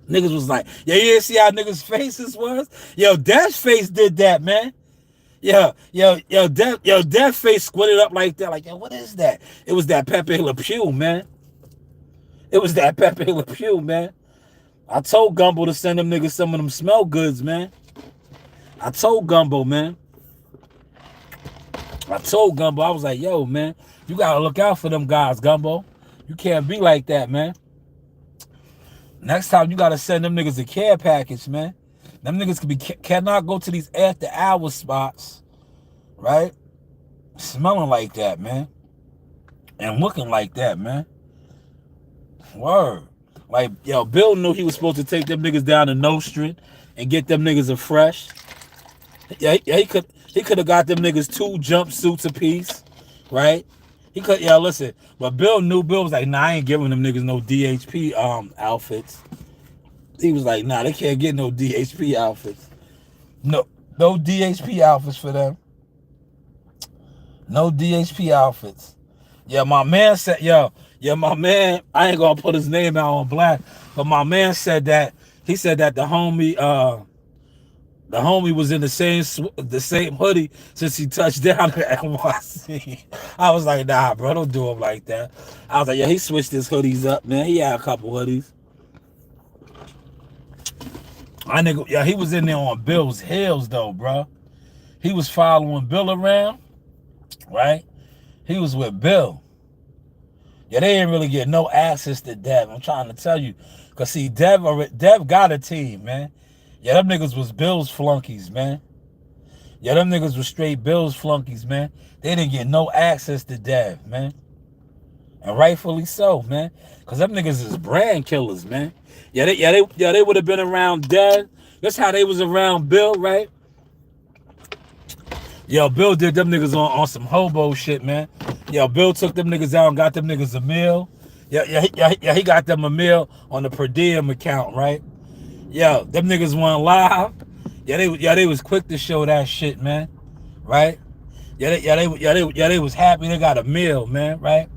Niggas was like, you didn't see how niggas' faces was? Yo, Dev's face did that, man. Dev's face squinted up like that, like, yo, what is that? It was that Pepe Le Pew, man. It was that Pepe Le Pew, man. I told Gumbo to send them niggas some of them smell goods, man. I told Gumbo, man. I was like, yo, man, you gotta look out for them guys, Gumbo. You can't be like that, man. Next time you gotta send them niggas a care package, man. Them niggas cannot go to these after hour spots, right? Smelling like that, man. And looking like that, man. Word. Like, yo, Bill knew he was supposed to take them niggas down to Nostrand and get them niggas a fresh. Yeah, he could have got them niggas 2 jumpsuits apiece, right? He could, listen. But Bill was like, nah, I ain't giving them niggas no DHP outfits. He was like, nah, they can't get no DHP outfits. No DHP outfits for them. No DHP outfits. Yeah, my man said, my man, I ain't gonna put his name out on black, but my man said that, he said that the homie was in the same hoodie since he touched down at NYC. I was like, nah, bro, don't do him like that. I was like, yeah, he switched his hoodies up, man. He had a couple hoodies. He was in there on Bill's heels, though, bro. He was following Bill around, right? He was with Bill. Yeah, they didn't really get no access to Dev. I'm trying to tell you. Because, see, Dev got a team, man. Yeah, them niggas was Bill's flunkies, man. Yeah, them niggas was straight Bill's flunkies, man. They didn't get no access to Dev, man. And rightfully so, man. Because them niggas is brand killers, man. Yeah, they would have been around Dev. That's how they was around Bill, right? Yo, Bill did them niggas on some hobo shit, man. Yo, Bill took them niggas out and got them niggas a meal. Yeah, he got them a meal on the per diem account, right? Yo, them niggas went live. Yeah, they was quick to show that shit, man. Right? They was happy they got a meal, man, right?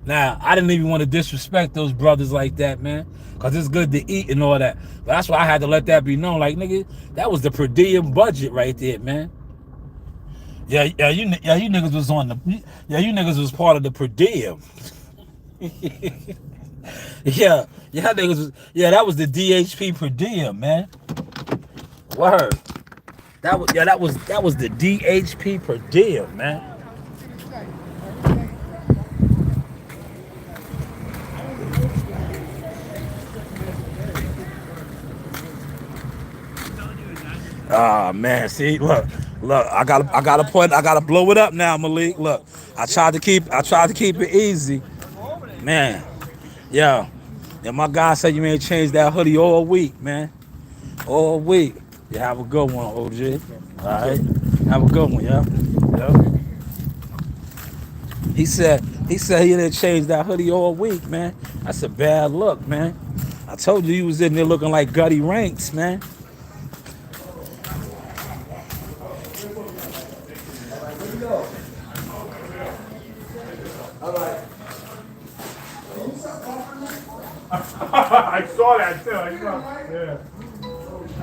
Now, I didn't even want to disrespect those brothers like that, man. Cause it's good to eat and all that. But that's why I had to let that be known. Like, nigga, that was the per diem budget right there, man. You niggas was you niggas was part of the per diem. That was the DHP per diem, man. Word. That was the DHP per diem, man. Ah, man, see, look, I gotta blow it up now, Malik. Look, I tried to keep it easy. Man, yeah, my guy said you ain't changed that hoodie all week, man. All week. Yeah, have a good one, OG. All right, have a good one, yeah. He said he didn't change that hoodie all week, man. That's a bad look, man. I told you he was in there looking like Gutty Ranks, man. I saw that too. Yeah.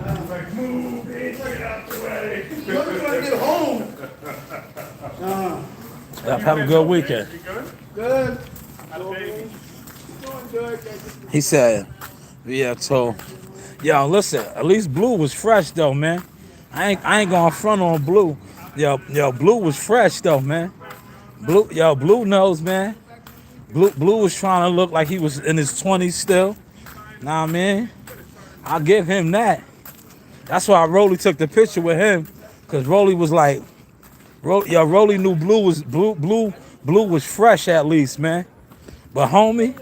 I was like, move, bitch, get out the way. You're trying to get home. Have a good weekend. You good? Good. Baby. Doing good. He said, yeah, so, yo, listen, at least Blue was fresh, though, man. I ain't going front on Blue. Yo, Blue was fresh, though, man. Blue knows, man. Blue was trying to look like he was in his 20s still. Nah, man. I'll give him that. That's why Rolly took the picture with him. Because Rolly was like, Rolly knew Blue was fresh at least, man. But homie,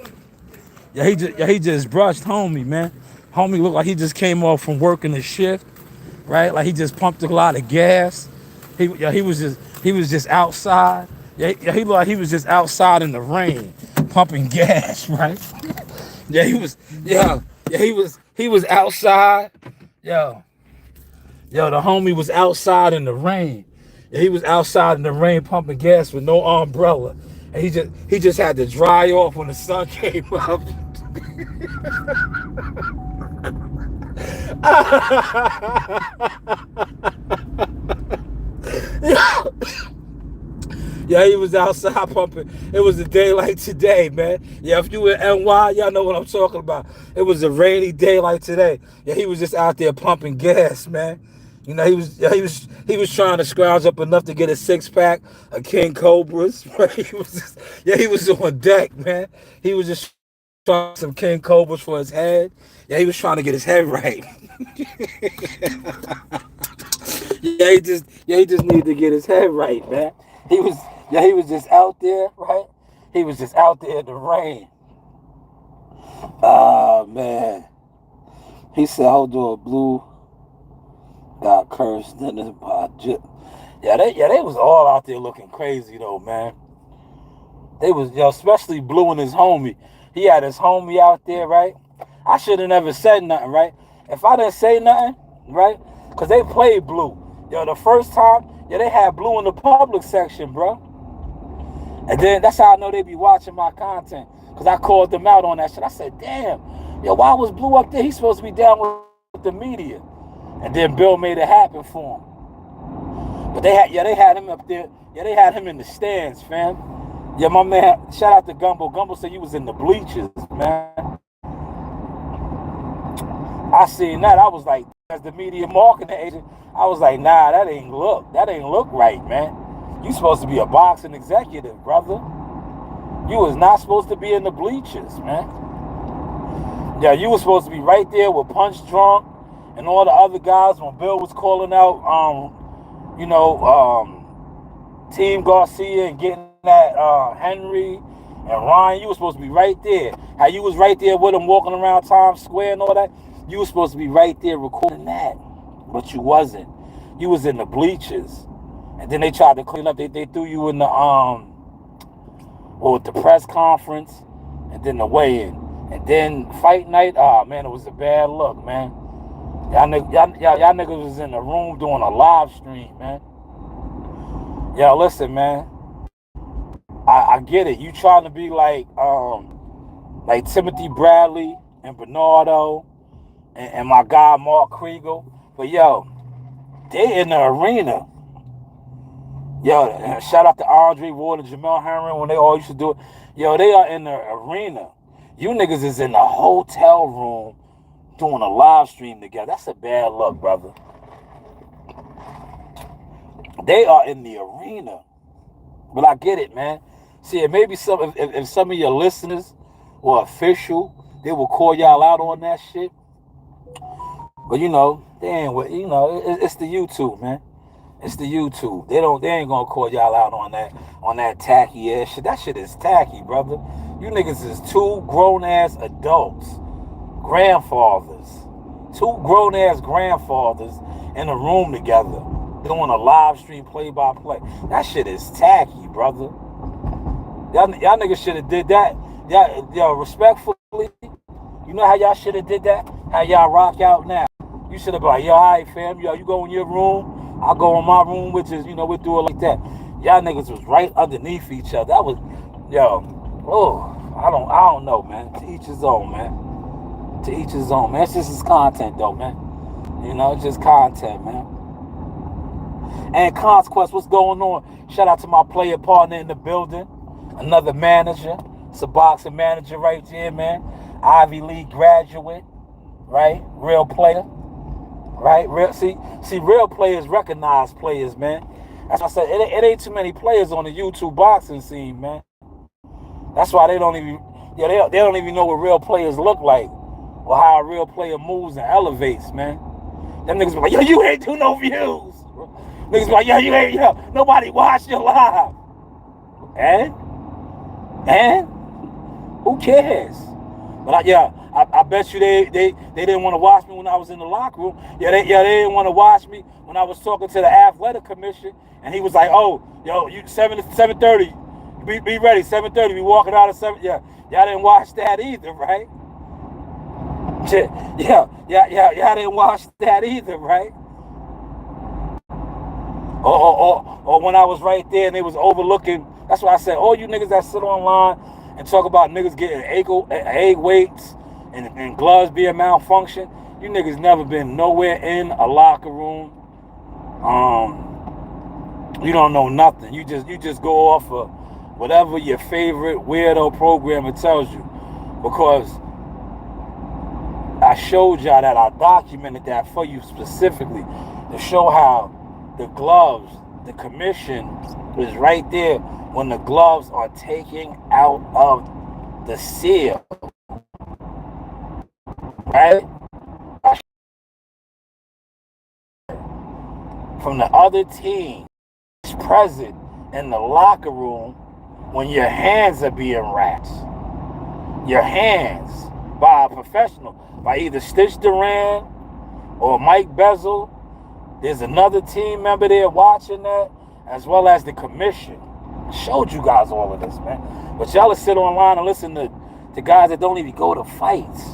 he just brushed homie, man. Homie looked like he just came off from working the shift, right? Like he just pumped a lot of gas. He was just outside. He looked like he was just outside in the rain, pumping gas, right? He was outside. The homie was outside in the rain. He was outside in the rain pumping gas with no umbrella. And he just had to dry off when the sun came up. Yeah, he was outside pumping. It was a day like today, man. Yeah, if you in NY, y'all know what I'm talking about. It was a rainy day like today. Yeah, he was just out there pumping gas, man. You know, he was trying to scrounge up enough to get a 6-pack of King Cobras. Right? He was on deck, man. He was just trying some King Cobras for his head. Yeah, he was trying to get his head right. He just needed to get his head right, man. He was just out there, right? He was just out there in the rain. Oh, man. He said, hold on, Blue got cursed. Yeah, they was all out there looking crazy, though, man. They was, especially Blue and his homie. He had his homie out there, right? I should have never said nothing, right? If I didn't say nothing, right? Because they played Blue. The first time, they had Blue in the public section, bro. And then that's how I know they be watching my content. Because I called them out on that shit. I said, damn, why was Blue up there? He's supposed to be down with the media. And then Bill made it happen for him. But they had him up there. Yeah, they had him in the stands, fam. Yeah, my man, shout out to Gumbo. Gumbo said you was in the bleachers, man. I seen that. I was like, as the media marketing agent, I was like, nah, that ain't look right, man. You supposed to be a boxing executive, brother. You was not supposed to be in the bleachers, man. Yeah, you was supposed to be right there with Punch Drunk and all the other guys when Bill was calling out, Team Garcia and getting at Henry and Ryan. You was supposed to be right there. How you was right there with him walking around Times Square and all that. You was supposed to be right there recording that, but you wasn't. You was in the bleachers, and then they tried to clean up. They threw you in the with the press conference, and then the weigh-in, and then fight night. Oh man, it was a bad look, man. Y'all niggas was in the room doing a live stream, man. Listen, man. I get it. You trying to be like Timothy Bradley and Bernardo and my guy Mark Kriegel. But they in the arena. Shout out to Andre Ward and Jamel Herring when they all used to do it. They are in the arena. You niggas is in the hotel room doing a live stream together. That's a bad look, brother. They are in the arena. But I get it, man. See, maybe if some of your listeners were official, they will call y'all out on that shit. But they ain't. It's the YouTube, man. It's the YouTube. They ain't gonna call y'all out on that tacky ass shit. That shit is tacky, brother. You niggas is two grown ass adults, grandfathers, two grown ass grandfathers in a room together doing a live stream play-by-play. That shit is tacky, brother. Y'all niggas should have did that. Y'all respectfully, you know how y'all should have did that? How y'all rock out now? You should have been like, all right, fam, you go in your room, I'll go in my room, which is, we do it like that. Y'all niggas was right underneath each other. That was, I don't know, man. To each his own, man. To each his own, man. It's just his content, though, man. You know, it's just content, man. And Consequence, what's going on? Shout out to my player partner in the building. Another manager. It's a boxing manager right there, man. Ivy League graduate, right? Real player, right? See, real players recognize players, man. That's why I said it ain't too many players on the YouTube boxing scene, man. That's why they don't even, they don't even know what real players look like or how a real player moves and elevates, man. Them niggas be like, yo, you ain't do no views. Niggas be like, yo, nobody watched your live. And who cares? But I bet you they didn't want to watch me when I was in the locker room. They didn't want to watch me when I was talking to the athletic commission, and he was like, oh, yo, you 7:30, be ready, 7:30, we walking out at 7. Yeah, y'all didn't watch that either, right? Y'all didn't watch that either, right? Or when I was right there and they was overlooking. That's why I said, all you niggas that sit online and talk about niggas getting egg weights and gloves being malfunction, you niggas never been nowhere in a locker room. You don't know nothing. You just go off of whatever your favorite weirdo programmer tells you. Because I showed y'all that, I documented that for you specifically to show how the gloves, the commission is right there when the gloves are taking out of the seal. Right? From the other team is present in the locker room when your hands are being wrapped. Your hands by a professional, by either Stitch Duran or Mike Bezel. There's another team member there watching that, as well as the commission. I showed you guys all of this, man. But y'all sit online and listen to guys that don't even go to fights.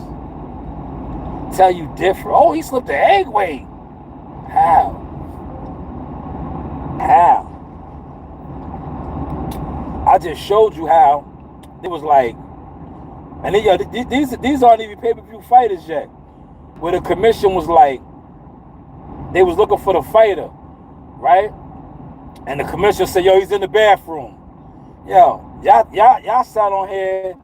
Tell you different. Oh, he slipped the egg weight. How? I just showed you how it was like, and these aren't even pay-per-view fighters yet. Where the commission was like, they was looking for the fighter, right? And the commissioner said, yo, he's in the bathroom. Yo, y'all sat on here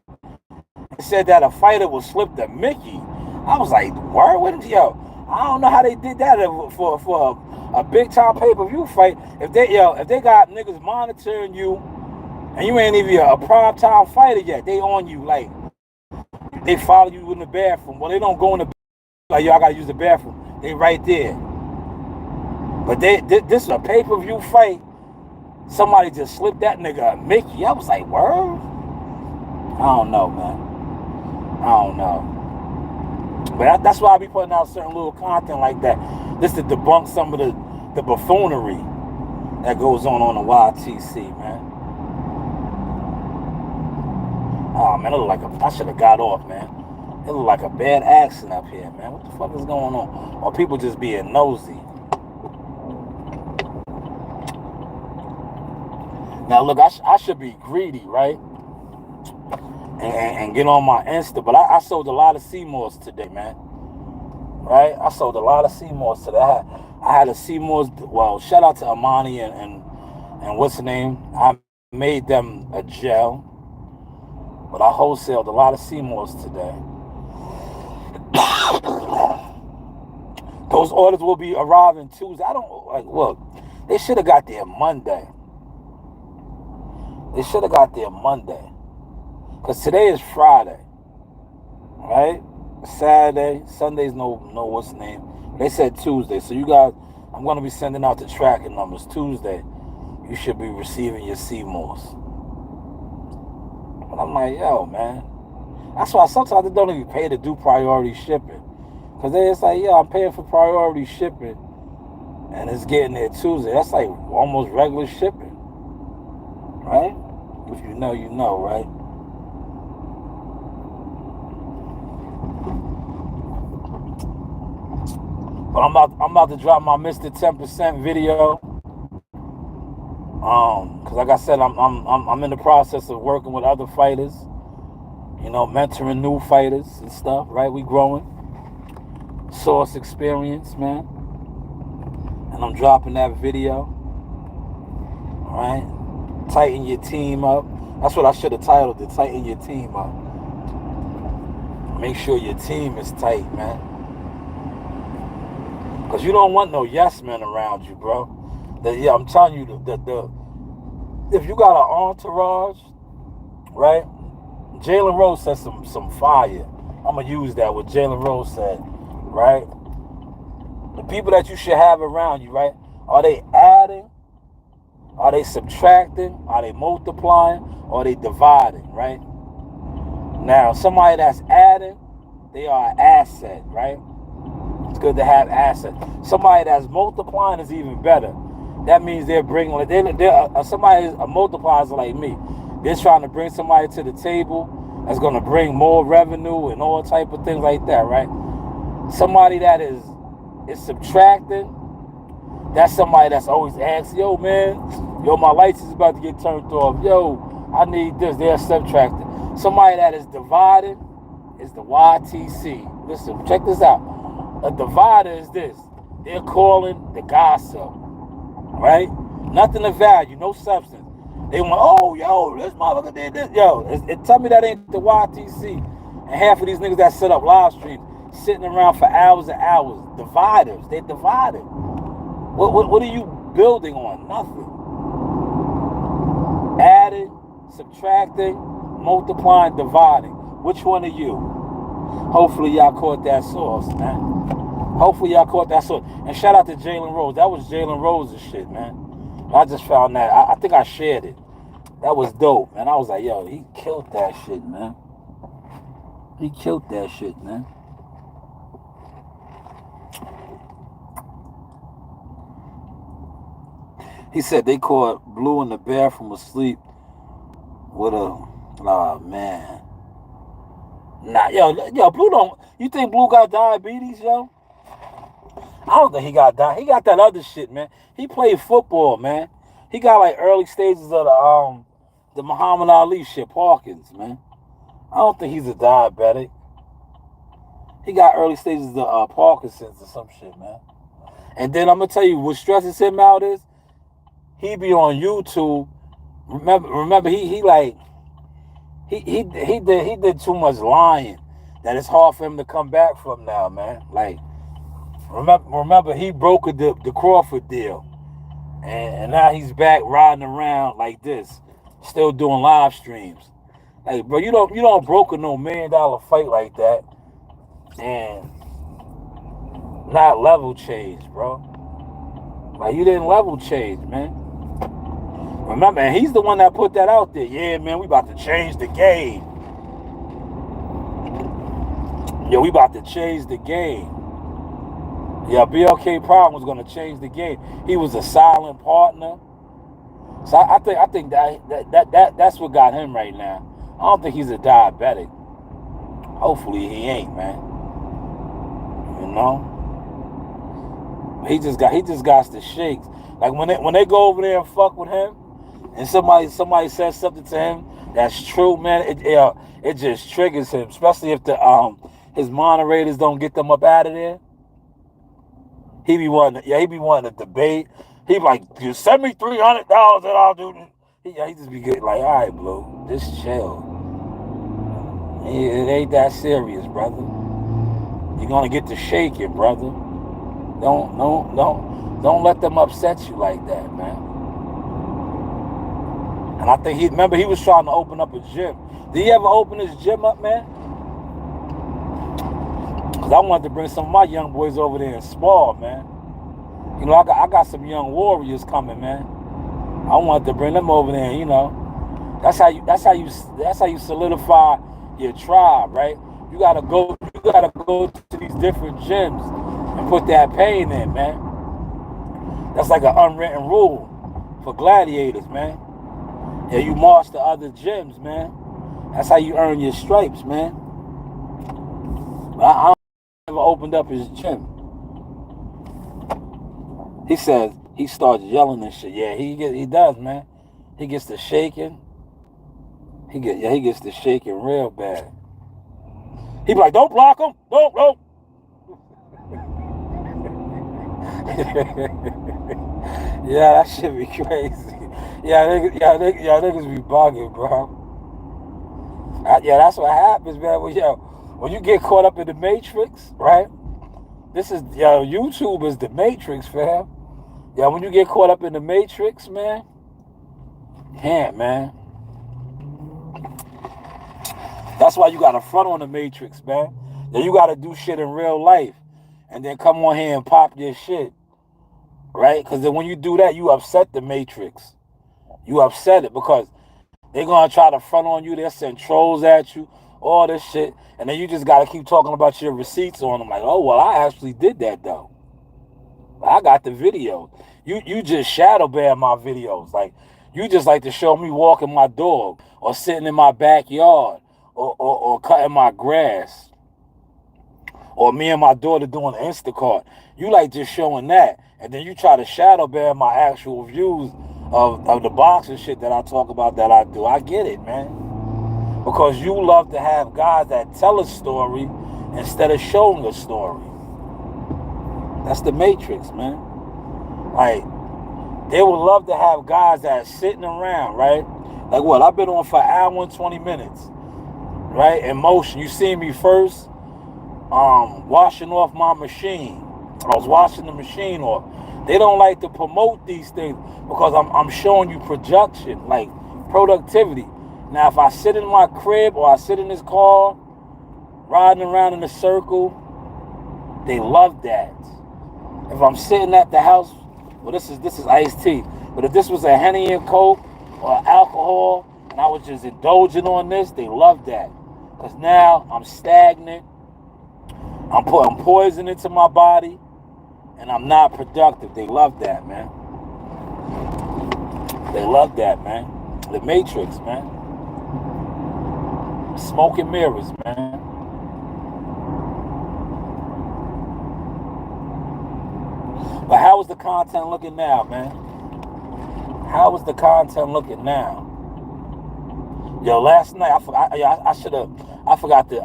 and said that a fighter will slip the Mickey. I was like, word with him? Yo, I don't know how they did that for a big time pay-per-view fight. If they got niggas monitoring you and you ain't even a prime time fighter yet, they on you, like they follow you in the bathroom. Well, they don't go in the bathroom, like, yo, I gotta use the bathroom. They right there. But this is a pay-per-view fight. Somebody just slipped that nigga a Mickey. I was like, word? I don't know, man. I don't know. But that's why I be putting out certain little content like that. Just to debunk some of the buffoonery that goes on the YTC, man. Oh, man, it look like I should have got off, man. It look like a bad accident up here, man. What the fuck is going on? Or people just being nosy. Now, look, I should be greedy, right? And get on my Insta. But I sold a lot of Seymours today, man. Right? I sold a lot of Seymours today. I had a Seymours. Well, shout out to Amani and what's the name? I made them a gel. But I wholesaled a lot of Seymours today. Those orders will be arriving Tuesday. I don't, like, look, they should have got there Monday. They should have got there Monday. Because today is Friday. Right? Saturday. Sunday's no what's the name. They said Tuesday. So you guys, I'm going to be sending out the tracking numbers. Tuesday, you should be receiving your Seymours. But I'm like, yo, man. That's why sometimes they don't even pay to do priority shipping. Because it's like, yeah, I'm paying for priority shipping. And it's getting there Tuesday. That's like almost regular shipping. Right? If you know, you know, right? But I'm about to drop my Mr. 10% video. Cause like I said, I'm in the process of working with other fighters. You know, mentoring new fighters and stuff, right? We growing. Source experience, man. And I'm dropping that video. Alright? Tighten your team up. That's what I should have titled it. Tighten your team up. Make sure your team is tight, man. Because you don't want no yes men around you, bro. Yeah, I'm telling you, if you got an entourage, right? Jalen Rose said some fire. I'm going to use that, what Jalen Rose said, right? The people that you should have around you, right? Are they adding? Are they subtracting? Are they multiplying? Or are they dividing, right? Now, somebody that's adding, they are an asset, right? It's good to have assets. Somebody that's multiplying is even better. That means they're bringing, somebody, a multiplier is like me. They're trying to bring somebody to the table that's going to bring more revenue and all type of things like that, right? Somebody that is subtracting, that's somebody that's always asking, yo, man, yo, my lights is about to get turned off. Yo, I need this. They're subtracting. Somebody that is divided is the YTC. Listen, check this out. A divider is this. They're calling the gossip, right? Nothing of value, no substance. They want, oh, yo, this motherfucker did this. Yo, tell me that ain't the YTC. And half of these niggas that set up live streams, sitting around for hours and hours. Dividers. They're divided. What are you building on? Nothing. Adding, subtracting, multiplying, dividing. Which one are you? Hopefully y'all caught that source, man. Hopefully y'all caught that source. And shout out to Jalen Rose. That was Jalen Rose's shit, man. I just found that. I think I shared it. That was dope, man. I was like, yo, he killed that shit, man. He killed that shit, man. He said they caught Blue in the bathroom asleep with a, oh, man. Nah, yo, Blue don't, you think Blue got diabetes, yo? I don't think he got diabetes. He got that other shit, man. He played football, man. He got like early stages of the Muhammad Ali shit, Parkins, man. I don't think he's a diabetic. He got early stages of Parkinson's or some shit, man. And then I'm gonna tell you what stresses him out is he be on YouTube. Remember he did too much lying that it's hard for him to come back from now, man. Like remember he brokered the Crawford deal, and now he's back riding around like this, still doing live streams. Like, bro, you don't broker no $1 million fight like that and not level change, bro. Like, you didn't level change, man. Remember, and he's the one that put that out there. Yeah, man, we about to change the game. Yeah, we about to change the game. Yeah, BLK Problem was going to change the game. He was a silent partner. So I think that's what got him right now. I don't think he's a diabetic. Hopefully he ain't, man. You know? He just got the shakes. Like when they go over there and fuck with him, and somebody says something to him that's true, man, it just triggers him. Especially if his moderators don't get them up out of there. He be wanting to debate. He be like, you send me $300 and I'll do this. He just be good, like, all right, Blue, just chill. It ain't that serious, brother. You're gonna get to shake it, brother. Don't let them upset you like that, man. And I think he was trying to open up a gym. Did he ever open his gym up, man? Cause I wanted to bring some of my young boys over there and spar, man. You know, I got some young warriors coming, man. I wanted to bring them over there, you know. That's how you solidify your tribe, right? You gotta go to these different gyms and put that pain in, man. That's like an unwritten rule for gladiators, man. Yeah, you march to other gyms, man. That's how you earn your stripes, man. I never opened up his gym. He says he starts yelling and shit. Yeah, he does, man. He gets to shaking. he gets to shaking real bad. He be like, don't block him. Don't. Yeah, that shit be crazy. Yeah, niggas be bugging, bro. Yeah, that's what happens, man. When you get caught up in the Matrix, right? YouTube is the Matrix, fam. Yeah, when you get caught up in the Matrix, man, man. That's why you gotta front on the Matrix, man. Yeah, you gotta do shit in real life, and then come on here and pop your shit, right? Because then when you do that, you upset the Matrix. You upset it because they're gonna try to front on you. They'll send trolls at you, all this shit, and then you just gotta keep talking about your receipts on them. Like, oh well, I actually did that though. I got the video. You just shadow ban my videos. Like, you just like to show me walking my dog or sitting in my backyard or cutting my grass or me and my daughter doing Instacart. You like just showing that, and then you try to shadow ban my actual views of the boxing shit that I talk about that I do. I get it, man. Because you love to have guys that tell a story instead of showing a story. That's the Matrix, man. Like, they would love to have guys that are sitting around, right? Like what? I've been on for an hour and 20 minutes, right? In motion. You see me first washing off my machine. I was washing the machine off. They don't like to promote these things because I'm showing you production, like productivity. Now, if I sit in my crib or I sit in this car, riding around in a circle, they love that. If I'm sitting at the house, well, this is iced tea. But if this was a Henny and Coke or alcohol, and I was just indulging on this, they love that. Because now I'm stagnant. I'm putting poison into my body, and I'm not productive. They love that, man. They love that, man. The Matrix, man. Smoke and mirrors, man. But how is the content looking now, man? How is the content looking now? Yo, last night I forgot to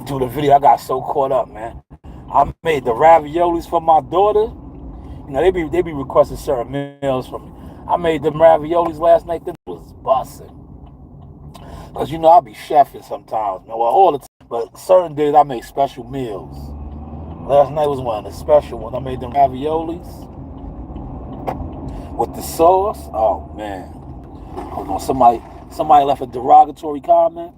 do the video. I got so caught up, man. I made the raviolis for my daughter. You know, they be requesting certain meals from me. I made them raviolis last night. Them was busting. Cause you know I be chefing sometimes, man. Well, all the time, but certain days I make special meals. Last night was one of the special ones. I made them raviolis with the sauce. Oh man. Hold on, somebody left a derogatory comment.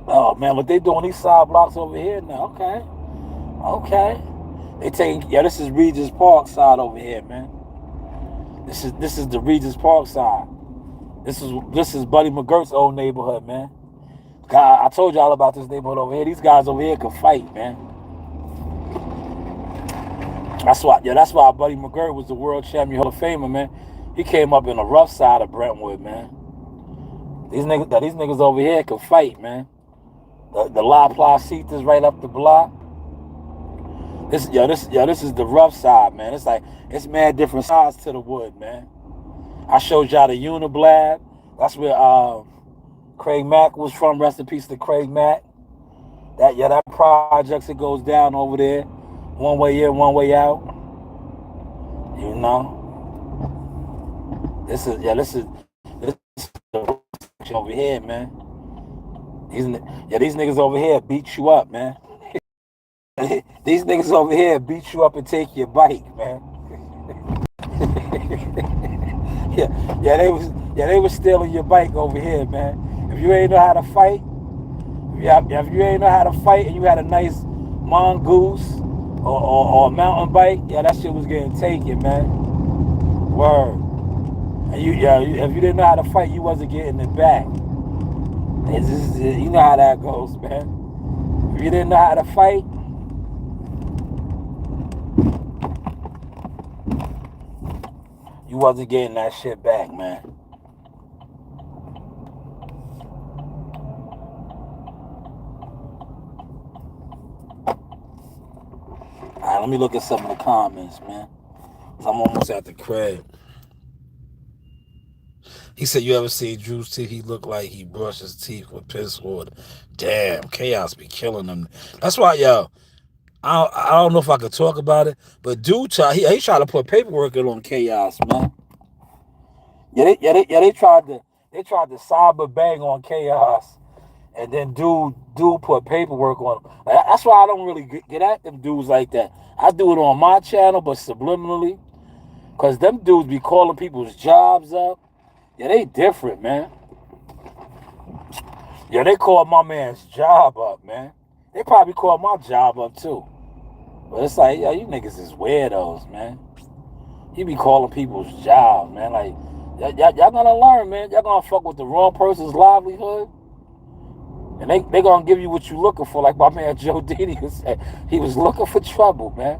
Oh man, what they doing these side blocks over here now? Okay. They taking, yeah, this is Regis Park side over here, man. This is the Regis Park side. This is Buddy McGirt's old neighborhood, man. God, I told y'all about this neighborhood over here. These guys over here can fight, man. That's why Buddy McGirt was the world champion Hall of Famer, man. He came up in the rough side of Brentwood, man. These niggas over here can fight, man. The La Placitas right up the block. This is the rough side, man. It's mad different sides to the wood, man. I showed y'all the Uniblab. That's where Craig Mack was from. Rest in peace to Craig Mack. That projects, it goes down over there. One way in, one way out. You know. This is the section over here, man. These niggas over here beat you up, man. These niggas over here beat you up and take your bike, man. They was stealing your bike over here, man. If you ain't know how to fight, if you ain't know how to fight and you had a nice mongoose or a mountain bike, that shit was getting taken, man. Word. And if you didn't know how to fight, you wasn't getting it back. You know how that goes, man. If you didn't know how to fight, you wasn't getting that shit back, man. I Now, let me look at some of the comments, man. I'm almost at the crib. He said, you ever see Drew's teeth? He looked like he brushed his teeth with piss water. Damn, Chaos be killing him. That's why, yo, I don't know if I could talk about it, but dude, he tried to put paperwork in on Chaos, man. They tried to cyber bang on Chaos, and then dude put paperwork on him. That's why I don't really get at them dudes like that. I do it on my channel, but subliminally, because them dudes be calling people's jobs up. Yeah, they different, man. Yeah, they call my man's job up, man. They probably call my job up too. But it's like, yo, you niggas is weirdos, man. You be calling people's jobs, man. Like, y'all gonna learn, man. Y'all gonna fuck with the wrong person's livelihood. And they gonna give you what you looking for. Like my man Joe Didi said, he was looking for trouble, man.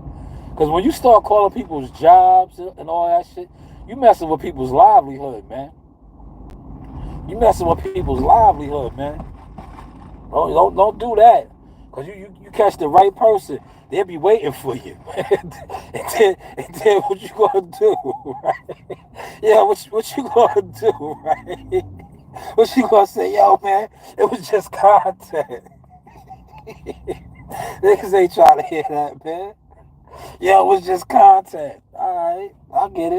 Because when you start calling people's jobs and all that shit, you messing with people's livelihood, man. You messing with people's livelihood, man. Don't do that. Because you catch the right person, they'll be waiting for you. and then what you gonna do, right? Yeah, what you gonna do, right? What you gonna say, yo, man, it was just content. Niggas ain't trying to hear that, man. Yeah, it was just content. All right, I get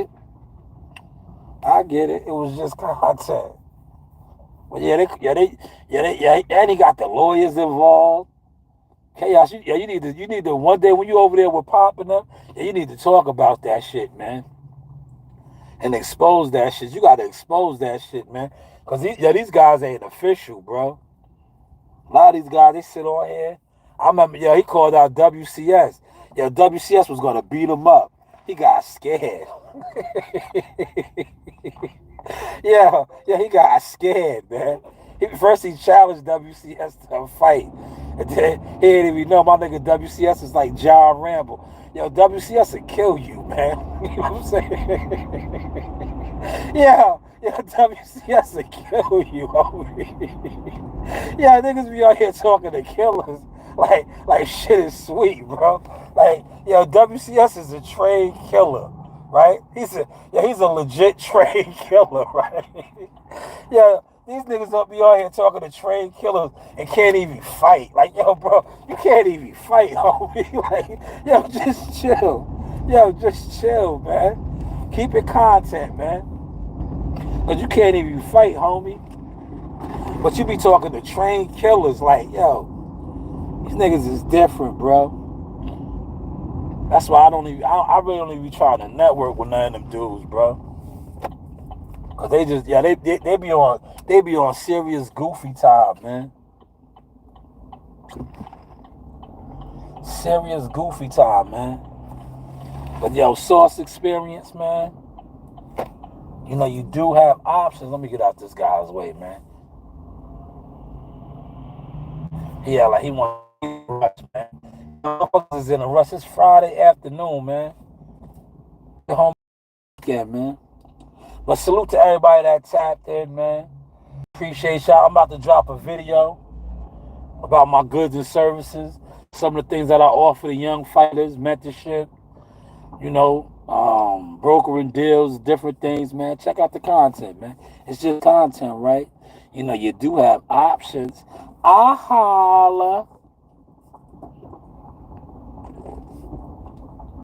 it. It was just content. But and he got the lawyers involved. Chaos, you need to one day when you over there with popping up, you need to talk about that shit, man. And expose that shit. You gotta expose that shit, man. Cause these guys ain't official, bro. A lot of these guys, they sit on here. I remember, he called out WCS. WCS was gonna beat him up. He got scared. He got scared, man. First he challenged WCS to a fight. And then he didn't even know my nigga WCS is like John Rambo. WCS will kill you, man. You know what I'm saying? WCS will kill you, homie. Niggas be out here talking to killers like shit is sweet, bro. Like, WCS is a trained killer, right? He's a legit trained killer, right? These niggas don't be out here talking to trained killers and can't even fight. Like, bro, you can't even fight, homie. Like, just chill. Just chill, man. Keep it content, man. Because you can't even fight, homie. But you be talking to trained killers like, these niggas is different, bro. That's why I really don't even be trying to network with none of them dudes, bro. Cause they just, they be on serious goofy time, man. Serious goofy time, man. But Sauce Experience, man. You do have options. Let me get out this guy's way, man. Like he wants to rush, man. Motherfuckers is in a rush. It's Friday afternoon, man. Get home weekend, man. But salute to everybody that tapped in, man. Appreciate y'all. I'm about to drop a video about my goods and services. Some of the things that I offer to young fighters, mentorship, brokering deals, different things, man. Check out the content, man. It's just content, right? You do have options. I holla.